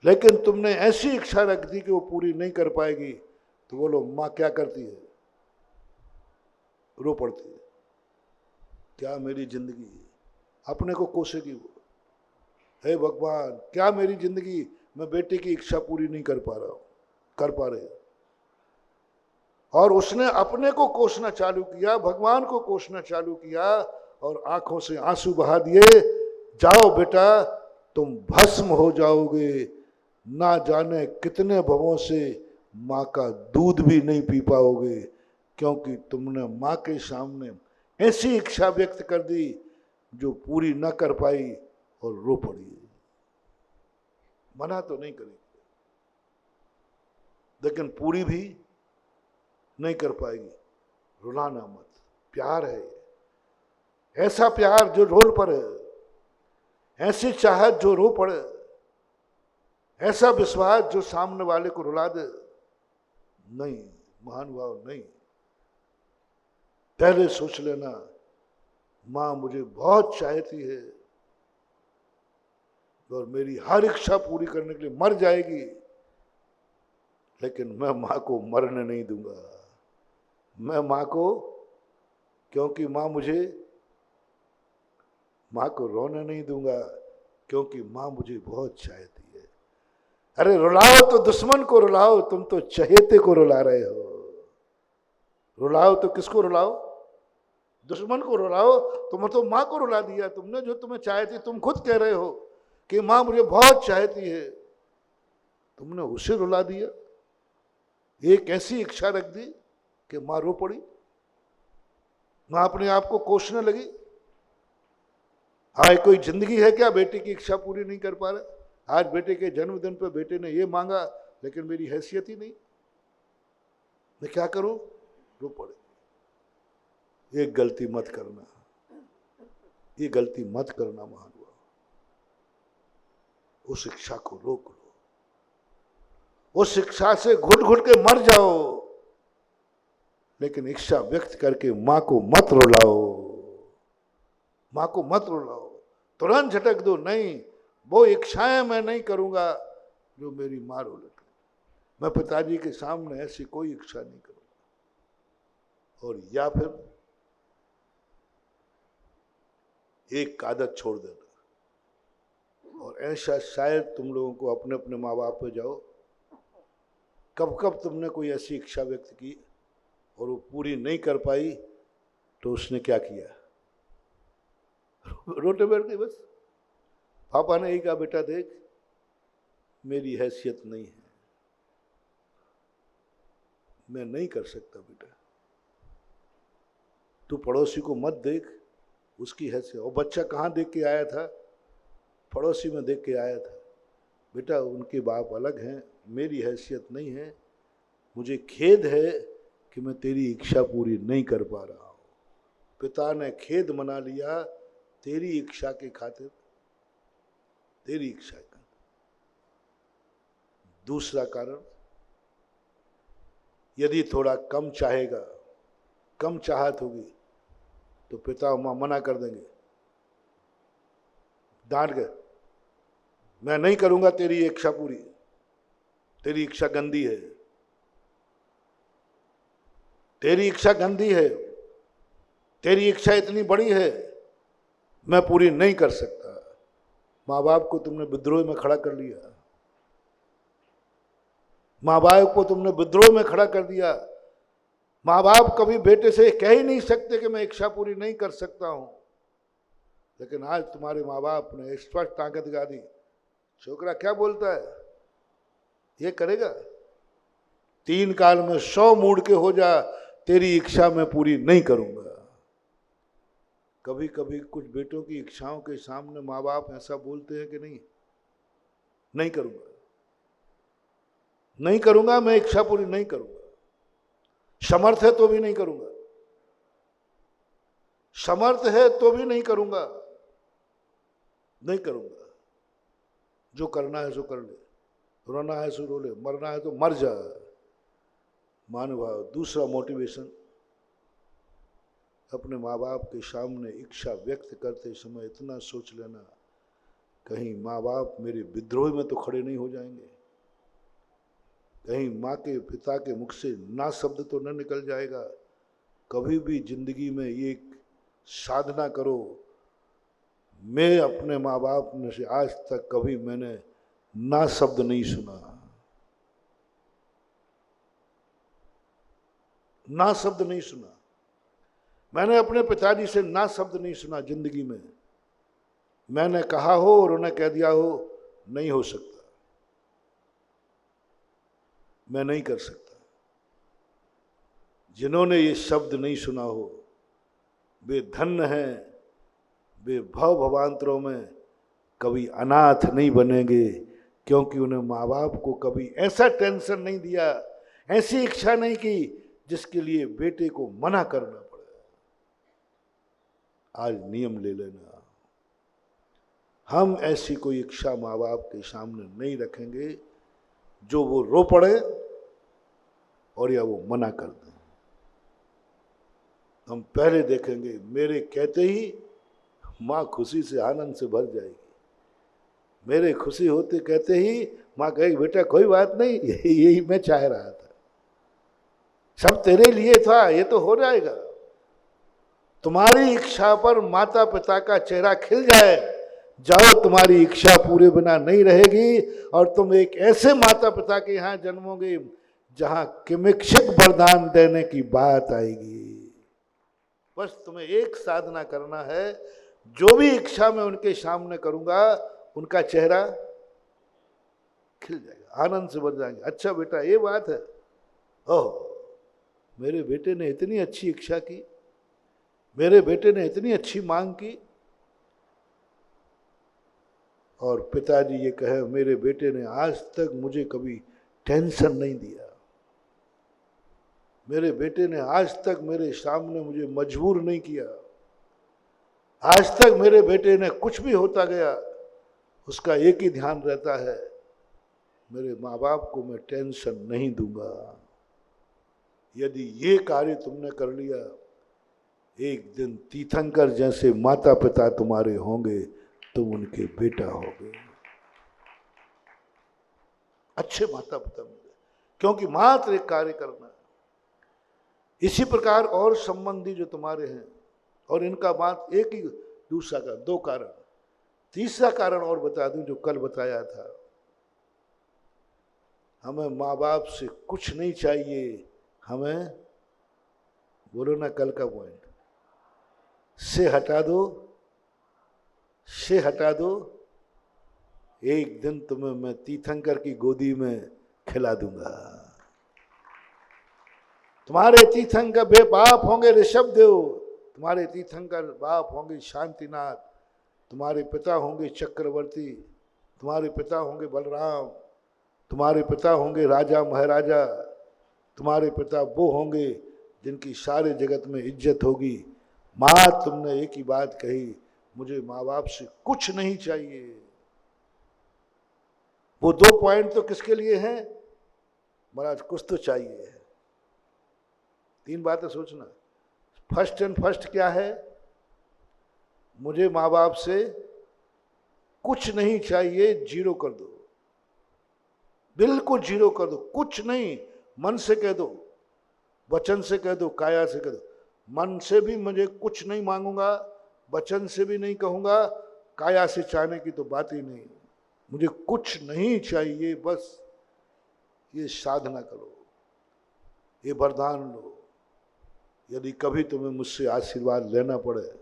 लेकिन तुमने ऐसी इच्छा रख दी कि वो पूरी नहीं कर पाएगी, तो बोलो माँ क्या करती है, रो पड़ती है। क्या मेरी जिंदगी अपने को कोसेगी वो, हे भगवान क्या मेरी जिंदगी मैं बेटे की इच्छा पूरी नहीं कर पा रहे। और उसने अपने को कोसना चालू किया, भगवान को कोसना चालू किया और आंखों से आंसू बहा दिए। जाओ बेटा तुम भस्म हो जाओगे, ना जाने कितने भवों से माँ का दूध भी नहीं पी पाओगे, क्योंकि तुमने माँ के सामने ऐसी इच्छा व्यक्त कर दी जो पूरी न कर पाई और रो पड़ी। मना तो नहीं करेगी लेकिन पूरी भी नहीं कर पाएगी। रुलाना मत, प्यार है ऐसा प्यार जो रोल पड़े, ऐसी चाहत जो रो पड़े, ऐसा विश्वास जो सामने वाले को रुला दे। नहीं महानुभाव नहीं, पहले सोच लेना माँ मुझे बहुत चाहती है और मेरी हर इच्छा पूरी करने के लिए मर जाएगी, लेकिन मैं माँ को मरने नहीं दूंगा। मैं माँ को, क्योंकि माँ को रोने नहीं दूंगा, क्योंकि माँ मुझे बहुत चाहती है। अरे रुलाओ तो दुश्मन को रुलाओ, तुम तो चहेते को रुला रहे हो। रुलाओ तो किसको रुलाओ, दुश्मन को रुलाओ। तुम तो माँ को रुला दिया तुमने, जो तुम्हें चाहती। तुम खुद कह रहे हो कि माँ मुझे बहुत चाहती है, तुमने उसे रुला दिया। एक ऐसी इच्छा रख दी कि माँ रो पड़ी, माँ अपने आप को कोसने लगी। हाय कोई जिंदगी है क्या बेटे की इच्छा पूरी नहीं कर पा रहा। आज बेटे के जन्मदिन पर बेटे ने ये मांगा, लेकिन मेरी हैसियत ही नहीं, मैं क्या करूं, रो पड़े। ये गलती मत करना, ये गलती मत करना महानुभाव। उस इच्छा को रोक लो, उस इच्छा से घुट घुट के मर जाओ, लेकिन इच्छा व्यक्त करके माँ को मत रुलाओ, माँ को मत रुलाओ। तुरंत झटक दो, नहीं वो इच्छाएं मैं नहीं करूंगा जो मेरी माँ रो लगे। मैं पिताजी के सामने ऐसी कोई इच्छा नहीं करूंगा। और या फिर एक आदत छोड़ देना, और ऐसा शायद तुम लोगों को अपने अपने माँ बाप पे जाओ, कब कब तुमने कोई ऐसी इच्छा व्यक्त की और वो पूरी नहीं कर पाई तो उसने क्या किया, रोटे बैठ गए बस। पापा ने यही कहा, बेटा देख मेरी हैसियत नहीं है, मैं नहीं कर सकता बेटा, तू पड़ोसी को मत देख, उसकी हैसियत। और बच्चा कहाँ देख के आया था, पड़ोसी में देख के आया था। बेटा उनके बाप अलग हैं, मेरी हैसियत नहीं है, मुझे खेद है कि मैं तेरी इच्छा पूरी नहीं कर पा रहा हूँ। पिता ने खेद मना लिया तेरी इच्छा के खातिर, तेरी इच्छा का। दूसरा कारण, यदि थोड़ा कम चाहेगा, कम चाहत होगी तो पिता माँ मना कर देंगे, डांट गए, मैं नहीं करूंगा तेरी इच्छा पूरी, तेरी इच्छा गंदी है, तेरी इच्छा गंदी है, तेरी इच्छा इतनी बड़ी है, मैं पूरी नहीं कर सकता। माँ बाप को तुमने विद्रोह में खड़ा कर लिया, माँ बाप को तुमने विद्रोह में खड़ा कर दिया। माँ बाप कभी बेटे से कह ही नहीं सकते कि मैं इच्छा पूरी नहीं कर सकता हूं, लेकिन आज तुम्हारे माँ बाप ने स्पष्ट ताकत गा दी, छोकरा क्या बोलता है, ये करेगा, 3 काल में 100 मूड के हो जा, तेरी इच्छा मैं पूरी नहीं करूंगा। कभी कभी कुछ बेटों की इच्छाओं के सामने माँ बाप ऐसा बोलते हैं कि नहीं, नहीं करूंगा, नहीं करूंगा, मैं इच्छा पूरी नहीं करूंगा, समर्थ है तो भी नहीं करूंगा, समर्थ है तो भी नहीं करूंगा, नहीं करूंगा, जो करना है सो कर ले, रोना है सो रो ले, मरना है तो मर जा। मानभाव। दूसरा मोटिवेशन, अपने माँ बाप के सामने इच्छा व्यक्त करते समय इतना सोच लेना, कहीं माँ बाप मेरे विद्रोह में तो खड़े नहीं हो जाएंगे, कहीं माँ के पिता के मुख से ना शब्द तो न निकल जाएगा। कभी भी जिंदगी में ये साधना करो, मैं अपने माँ बाप में से आज तक कभी मैंने ना शब्द नहीं सुना, ना शब्द नहीं सुना। मैंने अपने पिताजी से ना शब्द नहीं सुना जिंदगी में। मैंने कहा हो और उन्हें कह दिया हो, नहीं हो सकता, मैं नहीं कर सकता। जिन्होंने ये शब्द नहीं सुना हो वे धन्य हैं, वे भव भवांतरों में कभी अनाथ नहीं बनेंगे, क्योंकि उन्हें माँ बाप को कभी ऐसा टेंशन नहीं दिया, ऐसी इच्छा नहीं की जिसके लिए बेटे को मना करना पड़े। आज नियम ले लेना, हम ऐसी कोई इच्छा माँ बाप के सामने नहीं रखेंगे जो वो रो पड़े और या वो मना कर दें। हम पहले देखेंगे, मेरे कहते ही माँ खुशी से आनंद से भर जाएगी, मेरे खुशी होते कहते ही माँ कहेगी बेटा कोई बात नहीं, यही मैं चाह रहा था, सब तेरे लिए था, ये तो हो जाएगा। तुम्हारी इच्छा पर माता पिता का चेहरा खिल जाए, जाओ तुम्हारी इच्छा पूरे बिना नहीं रहेगी और तुम एक ऐसे माता पिता के यहाँ जन्मोगे जहां किमिक्षिक वरदान देने की बात आएगी। बस तुम्हें एक साधना करना है, जो भी इच्छा मैं उनके सामने करूंगा उनका चेहरा खिल जाएगा, आनंद से भर जाएंगे। अच्छा बेटा ये बात है, ओह मेरे बेटे ने इतनी अच्छी इच्छा की, मेरे बेटे ने इतनी अच्छी मांग की। और पिताजी ये कहे, मेरे बेटे ने आज तक मुझे कभी टेंशन नहीं दिया, मेरे बेटे ने आज तक मेरे सामने मुझे मजबूर नहीं किया, आज तक मेरे बेटे ने कुछ भी होता गया उसका एक ही ध्यान रहता है, मेरे माँ बाप को मैं टेंशन नहीं दूंगा। यदि ये कार्य तुमने कर लिया, एक दिन तीर्थंकर जैसे माता पिता तुम्हारे होंगे, तुम उनके बेटा होगे, अच्छे माता पिता मिले, क्योंकि मात्र एक कार्य करना है। इसी प्रकार और संबंधी जो तुम्हारे हैं, और इनका बात एक ही दूसरा का, 2 कारण। तीसरा कारण और बता दूं जो कल बताया था, हमें माँ बाप से कुछ नहीं चाहिए, हमें, बोलो ना कल का पॉइंट, से हटा दो, से हटा दो, एक दिन तुम्हें मैं तीर्थंकर की गोदी में खिला दूंगा। तुम्हारे तीर्थंकर बे बाप होंगे ऋषभदेव, तुम्हारे तीर्थंकर बाप होंगे शांतिनाथ, तुम्हारे पिता होंगे चक्रवर्ती, तुम्हारे पिता होंगे बलराम, तुम्हारे पिता होंगे राजा महाराजा, तुम्हारे पिता वो होंगे जिनकी सारे जगत में इज्जत होगी। माँ तुमने एक ही बात कही, मुझे माँ बाप से कुछ नहीं चाहिए। वो 2 पॉइंट तो किसके लिए हैं महाराज? कुछ तो चाहिए। 3 बातें सोचना। फर्स्ट एंड फर्स्ट क्या है? मुझे माँ बाप से कुछ नहीं चाहिए, 0 कर दो, बिल्कुल 0 कर दो। कुछ नहीं, मन से कह दो, वचन से कह दो, काया से कह दो। मन से भी मुझे कुछ नहीं मांगूंगा, वचन से भी नहीं कहूंगा, काया से चाहने की तो बात ही नहीं। मुझे कुछ नहीं चाहिए, बस ये साधना करो, ये वरदान लो। यदि कभी तुम्हें मुझसे आशीर्वाद लेना पड़े,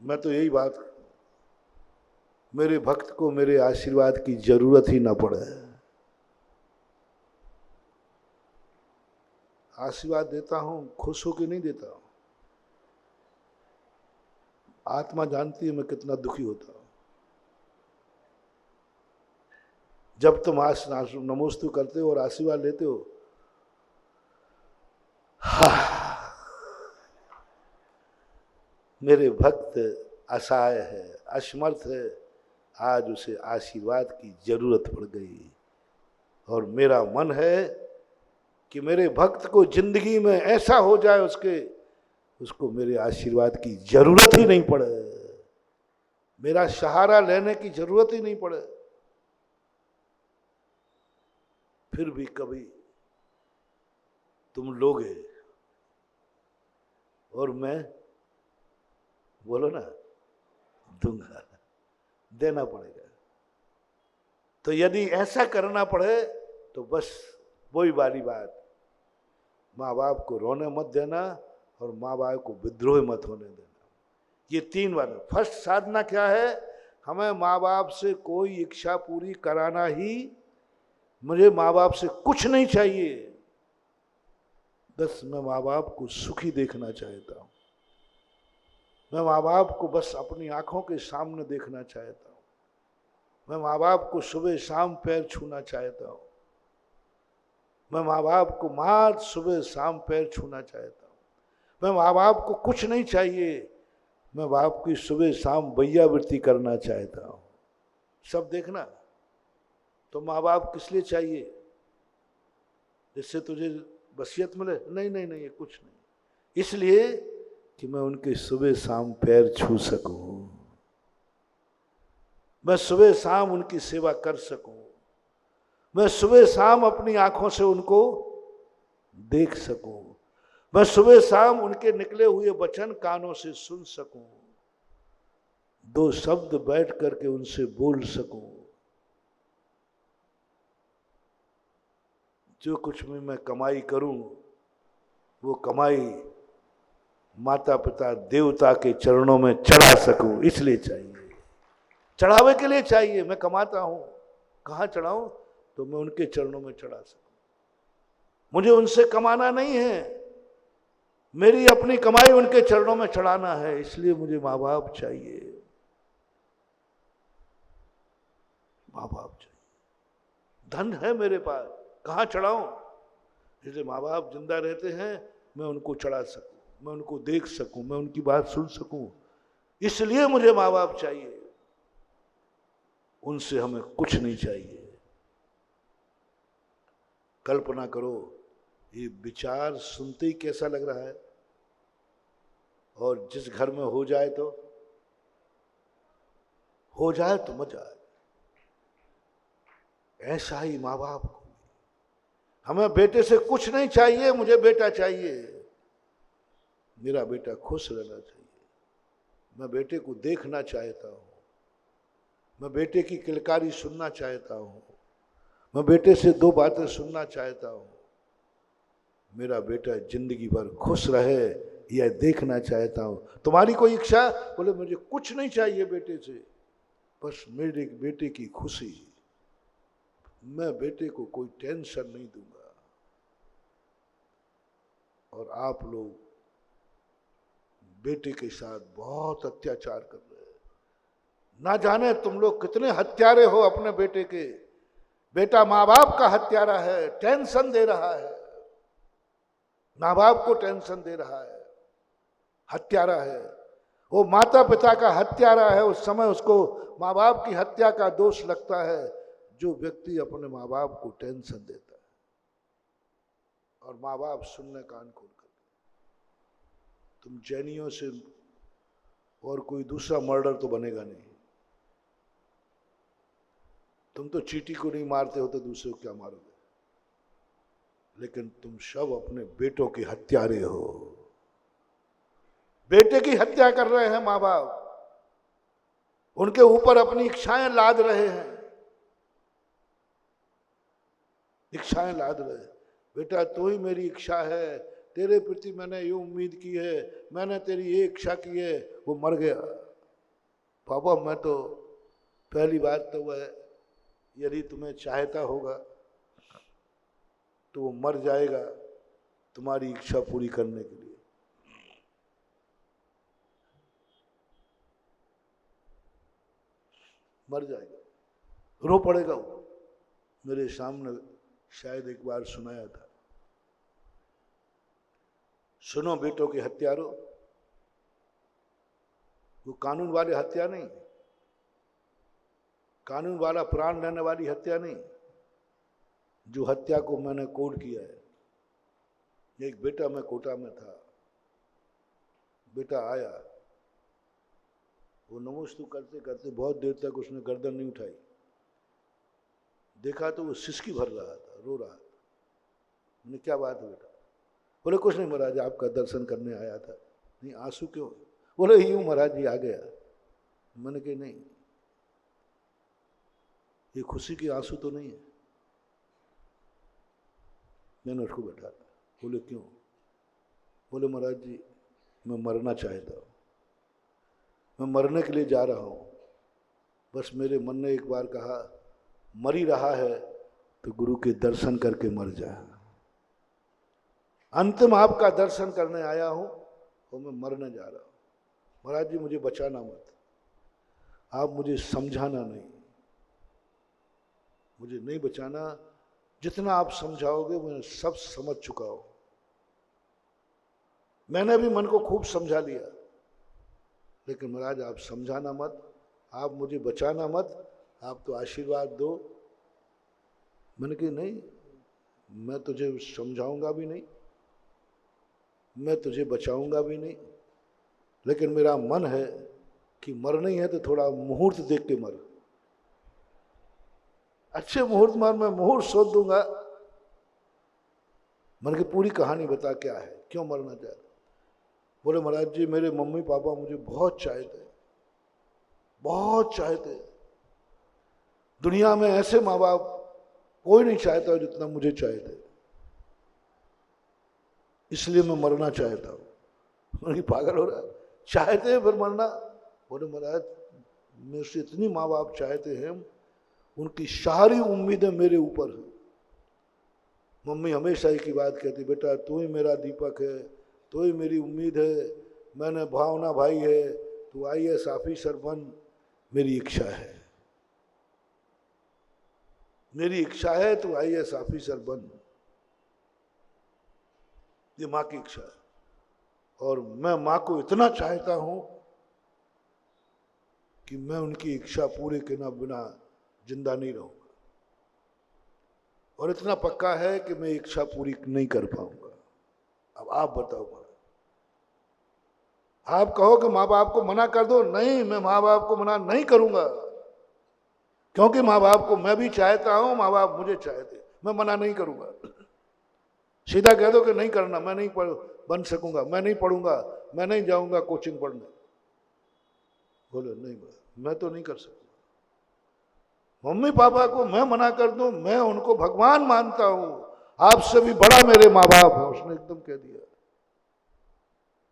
मैं तो यही बात, मेरे भक्त को मेरे आशीर्वाद की जरूरत ही ना पड़े। आशीर्वाद देता हूं खुश होकर नहीं देता हूं। आत्मा जानती है मैं कितना दुखी होता हूं। जब तुम नमोस्तु करते हो और आशीर्वाद लेते हो, मेरे भक्त असहाय है, असमर्थ है, आज उसे आशीर्वाद की जरूरत पड़ गई। और मेरा मन है कि मेरे भक्त को जिंदगी में ऐसा हो जाए उसको मेरे आशीर्वाद की जरूरत ही नहीं पड़े, मेरा सहारा लेने की जरूरत ही नहीं पड़े। फिर भी कभी तुम लोगे और मैं, बोलो ना, दूंगा, देना पड़ेगा। तो यदि ऐसा करना पड़े तो बस वही वाली बात, माँ बाप को रोने मत देना और माँ बाप को विद्रोह मत होने देना। ये 3 बात। फर्स्ट साधना क्या है? हमें माँ बाप से कोई इच्छा पूरी कराना ही, मुझे माँ बाप से कुछ नहीं चाहिए, बस मैं माँ बाप को सुखी देखना चाहता हूँ। मैं माँ बाप को बस अपनी आंखों के सामने देखना चाहता हूँ। मैं माँ बाप को सुबह शाम पैर छूना चाहता हूँ। मैं माँ बाप को मात सुबह शाम पैर छूना चाहता हूँ। मैं माँ बाप को कुछ नहीं चाहिए, मैं बाप की सुबह शाम भैयावृत्ति करना चाहता हूँ। सब देखना। तो माँ बाप किस लिए चाहिए? जिससे तुझे वसीयत मिले? नहीं नहीं नहीं, कुछ नहीं, इसलिए कि मैं उनके सुबह शाम पैर छू सकूं, मैं सुबह शाम उनकी सेवा कर सकूं, मैं सुबह शाम अपनी आंखों से उनको देख सकूं, मैं सुबह शाम उनके निकले हुए वचन कानों से सुन सकूं, 2 शब्द बैठ करके उनसे बोल सकूं। जो कुछ भी मैं कमाई करूं, वो कमाई माता पिता देवता के चरणों में चढ़ा सकूं, इसलिए चाहिए, चढ़ावे के लिए चाहिए। मैं कमाता हूं, कहाँ चढ़ाऊं? तो मैं उनके चरणों में चढ़ा सकूं। मुझे उनसे कमाना नहीं है, मेरी अपनी कमाई उनके चरणों में चढ़ाना है, इसलिए मुझे माँ बाप चाहिए, माँ बाप चाहिए। धन है मेरे पास, कहाँ चढ़ाऊं? इसलिए माँ बाप जिंदा रहते हैं, मैं उनको चढ़ा सकूं, मैं उनको देख सकूं, मैं उनकी बात सुन सकूं, इसलिए मुझे माँ बाप चाहिए। उनसे हमें कुछ नहीं चाहिए। कल्पना करो, ये विचार सुनते ही कैसा लग रहा है, और जिस घर में हो जाए तो मजा आए। ऐसा ही माँ बाप को, हमें बेटे से कुछ नहीं चाहिए, मुझे बेटा चाहिए, मेरा बेटा खुश रहना चाहिए, मैं बेटे को देखना चाहता हूँ, मैं बेटे की किलकारी सुनना चाहता हूँ, मैं बेटे से दो बातें सुनना चाहता हूँ, मेरा बेटा जिंदगी भर खुश रहे यह देखना चाहता हूँ। तुम्हारी कोई इच्छा? बोले मुझे कुछ नहीं चाहिए बेटे से, बस मेरे बेटे की खुशी, मैं बेटे को कोई टेंशन नहीं दूंगा। और आप लोग बेटे के साथ बहुत अत्याचार कर रहे हैं। ना जाने तुम लोग कितने हत्यारे हो अपने बेटे के। बेटा माँ बाप का हत्यारा है, टेंशन दे रहा है, माँ बाप को टेंशन दे रहा है, हत्यारा है। वो माता पिता का हत्यारा है। उस समय उसको माँ बाप की हत्या का दोष लगता है, जो व्यक्ति अपने माँ बाप को टेंशन देता है। और माँ बाप सुनने कान खोल कर, तुम जैनियों से और कोई दूसरा मर्डर तो बनेगा नहीं। तुम तो चींटी को नहीं मारते हो तो दूसरे को क्या मारोगे? लेकिन तुम सब अपने बेटों के हत्यारे हो। बेटे की हत्या कर रहे हैं माँ बाप, उनके ऊपर अपनी इच्छाएं लाद रहे हैं, इच्छाएं लाद रहे हैं। बेटा तू ही मेरी इच्छा है, तेरे प्रति मैंने ये उम्मीद की है, मैंने तेरी ये इच्छा की है। वो मर गया। पापा मैं तो पहली बात तो वह, यदि तुम्हें चाहता होगा तो वो मर जाएगा तुम्हारी इच्छा पूरी करने के लिए। मर जाएगा, रो पड़ेगा वो। मेरे सामने शायद एक बार सुनाया था, सुनो बेटों की हत्यारों, वो कानून वाले हत्या नहीं, कानून वाला प्राण लेने वाली हत्या नहीं, जो हत्या को मैंने कोड किया है। एक बेटा, मैं कोटा में था, बेटा आया, वो नमोस्तु करते करते बहुत देर तक उसने गर्दन नहीं उठाई। देखा तो वो सिसकी भर रहा था, रो रहा था। मैंने क्या बात है बेटा? बोले कुछ नहीं महाराज, आपका दर्शन करने आया था। नहीं आंसू क्यों? बोले यूं महाराज जी आ गया। मैंने कहा नहीं, ये खुशी के आंसू तो नहीं है। मैंने उसको बैठाया। बोले क्यों? बोले महाराज जी मैं मरना चाहता हूँ, मैं मरने के लिए जा रहा हूँ। बस मेरे मन ने एक बार कहा, मर ही रहा है तो गुरु के दर्शन करके मर जा। अंतिम आपका दर्शन करने आया हूँ और मैं मरने जा रहा हूँ। महाराज जी मुझे बचाना मत, आप मुझे समझाना नहीं, मुझे नहीं बचाना। जितना आप समझाओगे मैं सब समझ चुका हूं। मैंने भी मन को खूब समझा लिया, लेकिन महाराज आप समझाना मत, आप मुझे बचाना मत, आप तो आशीर्वाद दो। मैंने कहा नहीं, मैं तुझे समझाऊंगा भी नहीं, मैं तुझे बचाऊंगा भी नहीं, लेकिन मेरा मन है कि मरना ही है तो थोड़ा मुहूर्त देख के मर। अच्छे मुहूर्त मार, मैं मुहूर्त सोच दूंगा। मन की पूरी कहानी बता क्या है, क्यों मरना चाहता? बोले महाराज जी मेरे मम्मी पापा मुझे बहुत चाहते, बहुत चाहते। दुनिया में ऐसे माँ बाप कोई नहीं चाहता जितना मुझे चाहते, इसलिए मैं मरना चाहता हूँ। मैंने पागल हो रहा है, चाहते हैं फिर मरना? बोले महाराज मेरे से इतनी माँ बाप चाहते हैं, उनकी सारी उम्मीदें मेरे ऊपर है। मम्मी हमेशा एक ही बात कहती, बेटा तू ही मेरा दीपक है, तू ही मेरी उम्मीद है, मैंने भावना भाई है, तू IAS ऑफिसर बन, मेरी इच्छा है, मेरी इच्छा है तू IAS ऑफिसर बन। ये माँ की इच्छा है। और मैं माँ को इतना चाहता हूं कि मैं उनकी इच्छा पूरे के ना बिना जिंदा नहीं रहूंगा। और इतना पक्का है कि मैं इच्छा पूरी नहीं कर पाऊंगा। अब आप बताओ, आप कहो कि माँ बाप को मना कर दो, नहीं मैं माँ बाप को मना नहीं करूंगा, क्योंकि माँ बाप को मैं भी चाहता हूं, माँ बाप मुझे चाहते, मैं मना नहीं करूंगा। सीधा कह दो कि नहीं करना, मैं नहीं बन सकूंगा, मैं नहीं पढ़ूंगा, मैं नहीं जाऊंगा कोचिंग पढ़ने। बोले नहीं मैं तो नहीं कर सकता। मम्मी पापा को मैं मना कर दूं, मैं उनको भगवान मानता हूं, आपसे भी बड़ा मेरे माँ बाप है। उसने एकदम कह दिया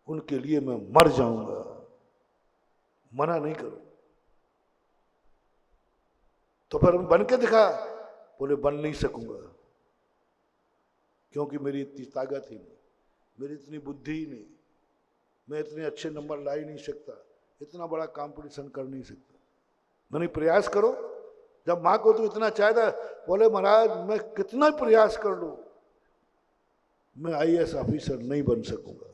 उनके लिए मैं मर जाऊंगा, मना नहीं करूं। तो फिर बन के दिखा। बोले बन नहीं सकूंगा, क्योंकि मेरी इतनी ताकत ही नहीं, मेरी इतनी बुद्धि ही नहीं, मैं इतने अच्छे नंबर ला ही नहीं सकता, इतना बड़ा कंपटीशन कर नहीं सकता। मैंने प्रयास करो, जब माँ को तो इतना चाहता। बोले महाराज मैं कितना प्रयास कर लूं, मैं आईएएस ऑफिसर नहीं बन सकूंगा।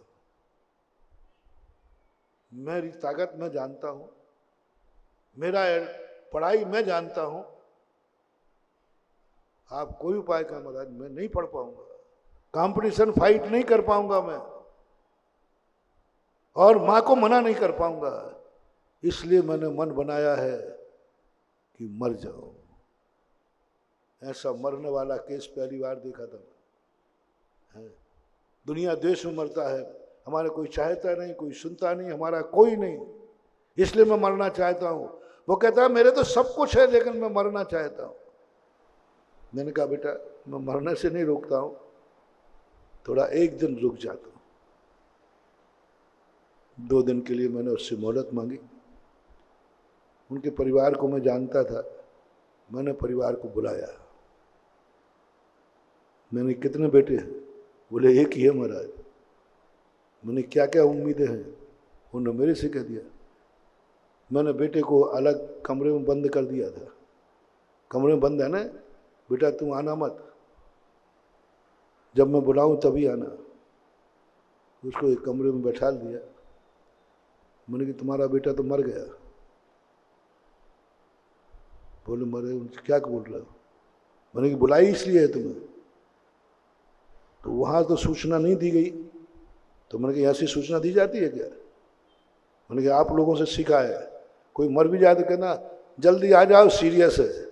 मेरी ताकत मैं जानता हूं, मेरा पढ़ाई मैं जानता हूं, आप कोई उपाय का महाराज मैं नहीं पढ़ पाऊंगा, कंपटीशन फाइट नहीं कर पाऊंगा मैं, और मां को मना नहीं कर पाऊंगा, इसलिए मैंने मन बनाया है कि मर जाओ। ऐसा मरने वाला केस पहली बार देखा था है। दुनिया देश में मरता है, हमारे कोई चाहता नहीं, कोई सुनता नहीं, हमारा कोई नहीं, इसलिए मैं मरना चाहता हूं। वो कहता है मेरे तो सब कुछ है लेकिन मैं मरना चाहता हूं। मैंने कहा बेटा मैं मरने से नहीं रोकता हूं, थोड़ा एक दिन रुक जाता हूं। 2 दिन के लिए मैंने उससे मोहलत मांगी। उनके परिवार को मैं जानता था, मैंने परिवार को बुलाया। मैंने कितने बेटे हैं? बोले एक ही है महाराज। मैंने क्या क्या उम्मीदें हैं? उन्होंने मेरे से कह दिया। मैंने बेटे को अलग कमरे में बंद कर दिया था। कमरे में बंद है ना, बेटा तू आना मत, जब मैं बुलाऊं तभी आना। उसको एक कमरे में बैठा दिया। मैंने कि तुम्हारा बेटा तो मर गया। बोले मरे? उनसे क्या बोल रहे हो? मैंने कि बुलाई इसलिए है तुम्हें, तो वहां तो सूचना नहीं दी गई। तो मैंने कहा ऐसी सूचना दी जाती है क्या? मैंने कहा आप लोगों से सीखा है, कोई मर भी जाए तो कहना जल्दी आ जाओ सीरियस है,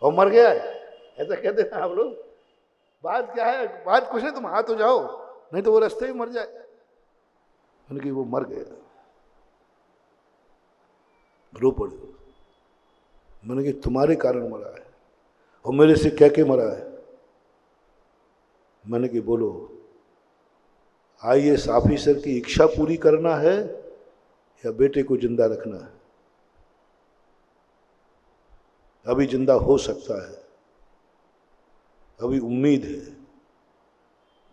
और मर गया है ऐसा कहते हैं आप लोग। बात क्या है? बात कुछ नहीं, तुम आ तो जाओ, नहीं तो वो रास्ते ही मर जाए। मैंने कहा वो मर गया। रो पड़े। मैंने कहा तुम्हारे कारण मरा है, और मेरे से कह के मरा है। मैंने कहा बोलो आईएएस ऑफिसर की इच्छा पूरी करना है या बेटे को जिंदा रखना है? अभी जिंदा हो सकता है, अभी उम्मीद है,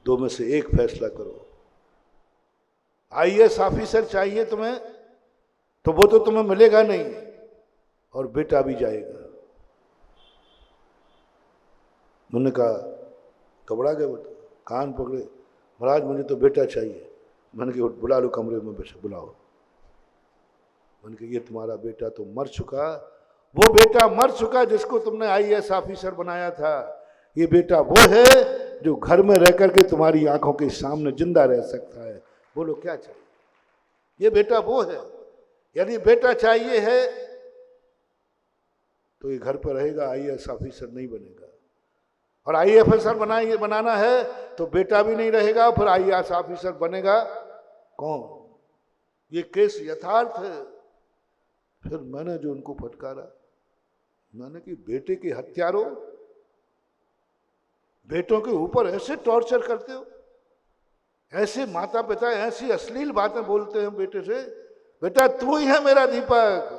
2 में से एक फैसला करो। आईएएस ऑफिसर चाहिए तुम्हें तो वो तो तुम्हें मिलेगा नहीं, और बेटा भी जाएगा। मैंने कहा घबरा गए, बेटा कान पकड़े, महाराज मुझे तो बेटा चाहिए। मैंने कहा बुला लो कमरे में, बस बुलाओ। मैंने कहा ये तुम्हारा बेटा तो मर चुका, वो बेटा मर चुका जिसको तुमने आईएएस ऑफिसर बनाया था। ये बेटा वो है जो घर में रह करके तुम्हारी आंखों के सामने जिंदा रह सकता है। बोलो क्या चाहिए? ये बेटा वो है। यदि बेटा चाहिए है तो ये घर पर रहेगा, आईएएस ऑफिसर नहीं बनेगा। और आईएएस ऑफिसर बनाना है तो बेटा भी नहीं रहेगा, फिर आईएएस ऑफिसर बनेगा कौन? ये केस यथार्थ है। फिर मैंने जो उनको फटकारा, मैंने कि बेटे के हत्यारों, बेटों के ऊपर ऐसे टॉर्चर करते हो, ऐसे माता पिता ऐसी अश्लील बातें बोलते हैं बेटे से। बेटा तू ही है मेरा दीपक,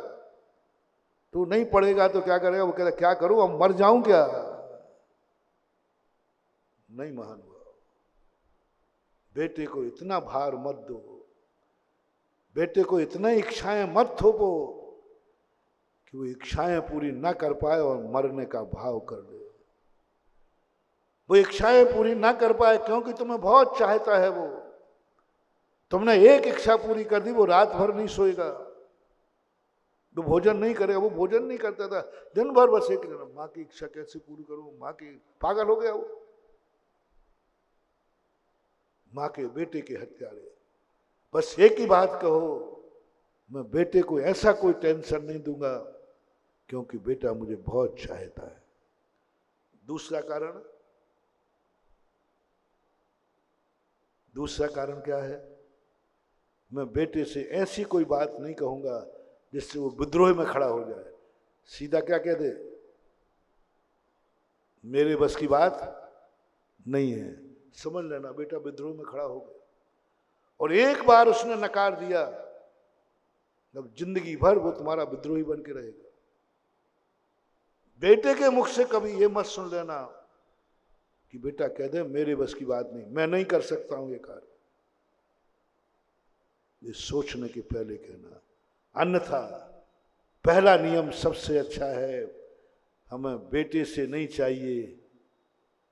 तू नहीं पढ़ेगा तो क्या करेगा? वो कहता क्या करूं, अब मर जाऊं क्या? नहीं महान हुआ। बेटे को इतना भार मत दो, बेटे को इतना इच्छाएं मत थोपो कि वो इच्छाएं पूरी ना कर पाए और मरने का भाव कर दे। वो इच्छाएं पूरी ना कर पाए क्योंकि तुम्हें बहुत चाहता है। वो तुमने एक इच्छा पूरी कर दी, वो रात भर नहीं सोएगा, वो भोजन नहीं करेगा। वो भोजन नहीं करता था दिन भर, बस एक माँ की इच्छा कैसे पूरी करूं, माँ की, पागल हो गया वो। माँ के बेटे के हत्यारे। बस एक ही बात कहो, मैं बेटे को ऐसा कोई टेंशन नहीं दूंगा क्योंकि बेटा मुझे बहुत चाहता है। दूसरा कारण क्या है? मैं बेटे से ऐसी कोई बात नहीं कहूंगा जिससे वो विद्रोह में खड़ा हो जाए। सीधा क्या कह दे, मेरे बस की बात नहीं है, समझ लेना बेटा विद्रोह में खड़ा हो गया। और एक बार उसने नकार दिया, अब जिंदगी भर वो तुम्हारा विद्रोही बन के रहेगा। बेटे के मुख से कभी ये मत सुन लेना कि बेटा कह दे मेरे बस की बात नहीं, मैं नहीं कर सकता हूं ये कार्य। ये सोचने के पहले कहना। अन्यथा पहला नियम सबसे अच्छा है, हमें बेटे से नहीं चाहिए,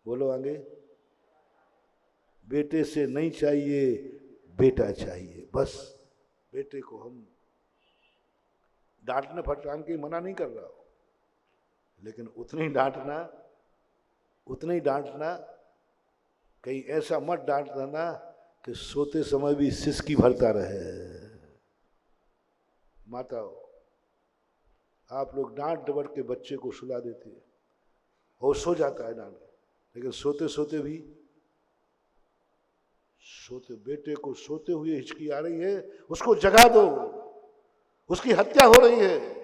बोलो आगे, बेटे से नहीं चाहिए, बेटा चाहिए। बस बेटे को हम डांटने फटकाने की मना नहीं कर रहा हूं, लेकिन उतना ही डांटना, कहीं ऐसा मत डांट देना कि सोते समय भी सिसकी भरता रहे। माताओं, आप लोग डांट डबट के बच्चे को सुला देते हैं, वो सो जाता है डांट, लेकिन सोते सोते बेटे को सोते हुए हिचकी आ रही है, उसको जगा दो, उसकी हत्या हो रही है।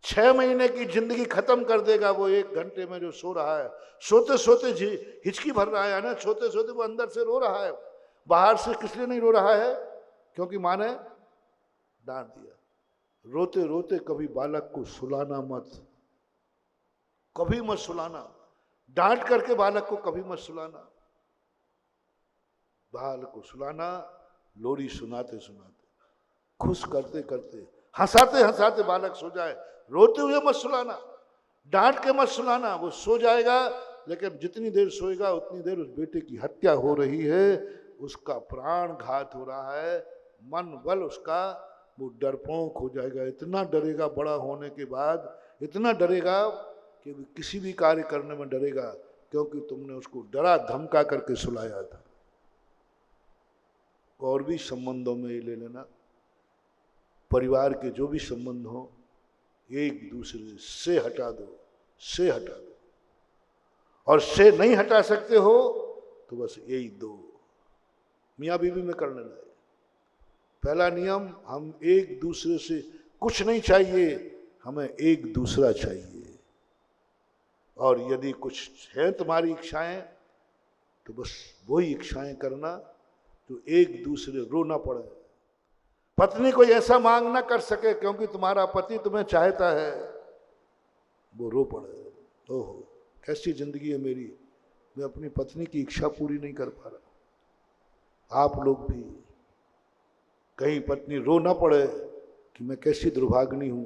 6 महीने की जिंदगी खत्म कर देगा वो 1 घंटे में जो सो रहा है। सोते सोते हिचकी भर रहा है ना, सोते सोते वो अंदर से रो रहा है। बाहर से किस लिए नहीं रो रहा है? क्योंकि माँ ने डांट दिया। रोते रोते कभी बालक को सुलाना मत, कभी मत सुलाना, डांट करके बालक को कभी मत सुलाना। बालक को सुलाना लोरी सुनाते सुनाते, खुश करते करते, हंसाते हंसाते बालक सो जाए। रोते हुए मत सुलाना, डांट के मत सुलाना, वो सो जाएगा, लेकिन जितनी देर सोएगा उतनी देर उस बेटे की हत्या हो रही है, उसका प्राण घात हो रहा है, मन बल उसका वो डरपोक हो जाएगा। इतना डरेगा, बड़ा होने के बाद इतना डरेगा कि किसी भी कार्य करने में डरेगा, क्योंकि तुमने उसको डरा धमका करके सुलाया था। और भी संबंधों में ये ले लेना, परिवार के जो भी संबंध हो, एक दूसरे से हटा दो, से हटा दो। और से नहीं हटा सकते हो तो बस यही 2 मियाँ बीवी में कर लेना है। पहला नियम, हम एक दूसरे से कुछ नहीं चाहिए, हमें एक दूसरा चाहिए। और यदि कुछ है तुम्हारी इच्छाएं तो बस वही इच्छाएं करना जो एक दूसरे रो ना पड़े। पत्नी कोई ऐसा मांग ना कर सके क्योंकि तुम्हारा पति तुम्हें चाहता है, वो रो पड़े। ओहो कैसी जिंदगी है मेरी, मैं अपनी पत्नी की इच्छा पूरी नहीं कर पा रहा। आप लोग भी कहीं पत्नी रो ना पड़े कि मैं कैसी दुर्भाग्नी हूं,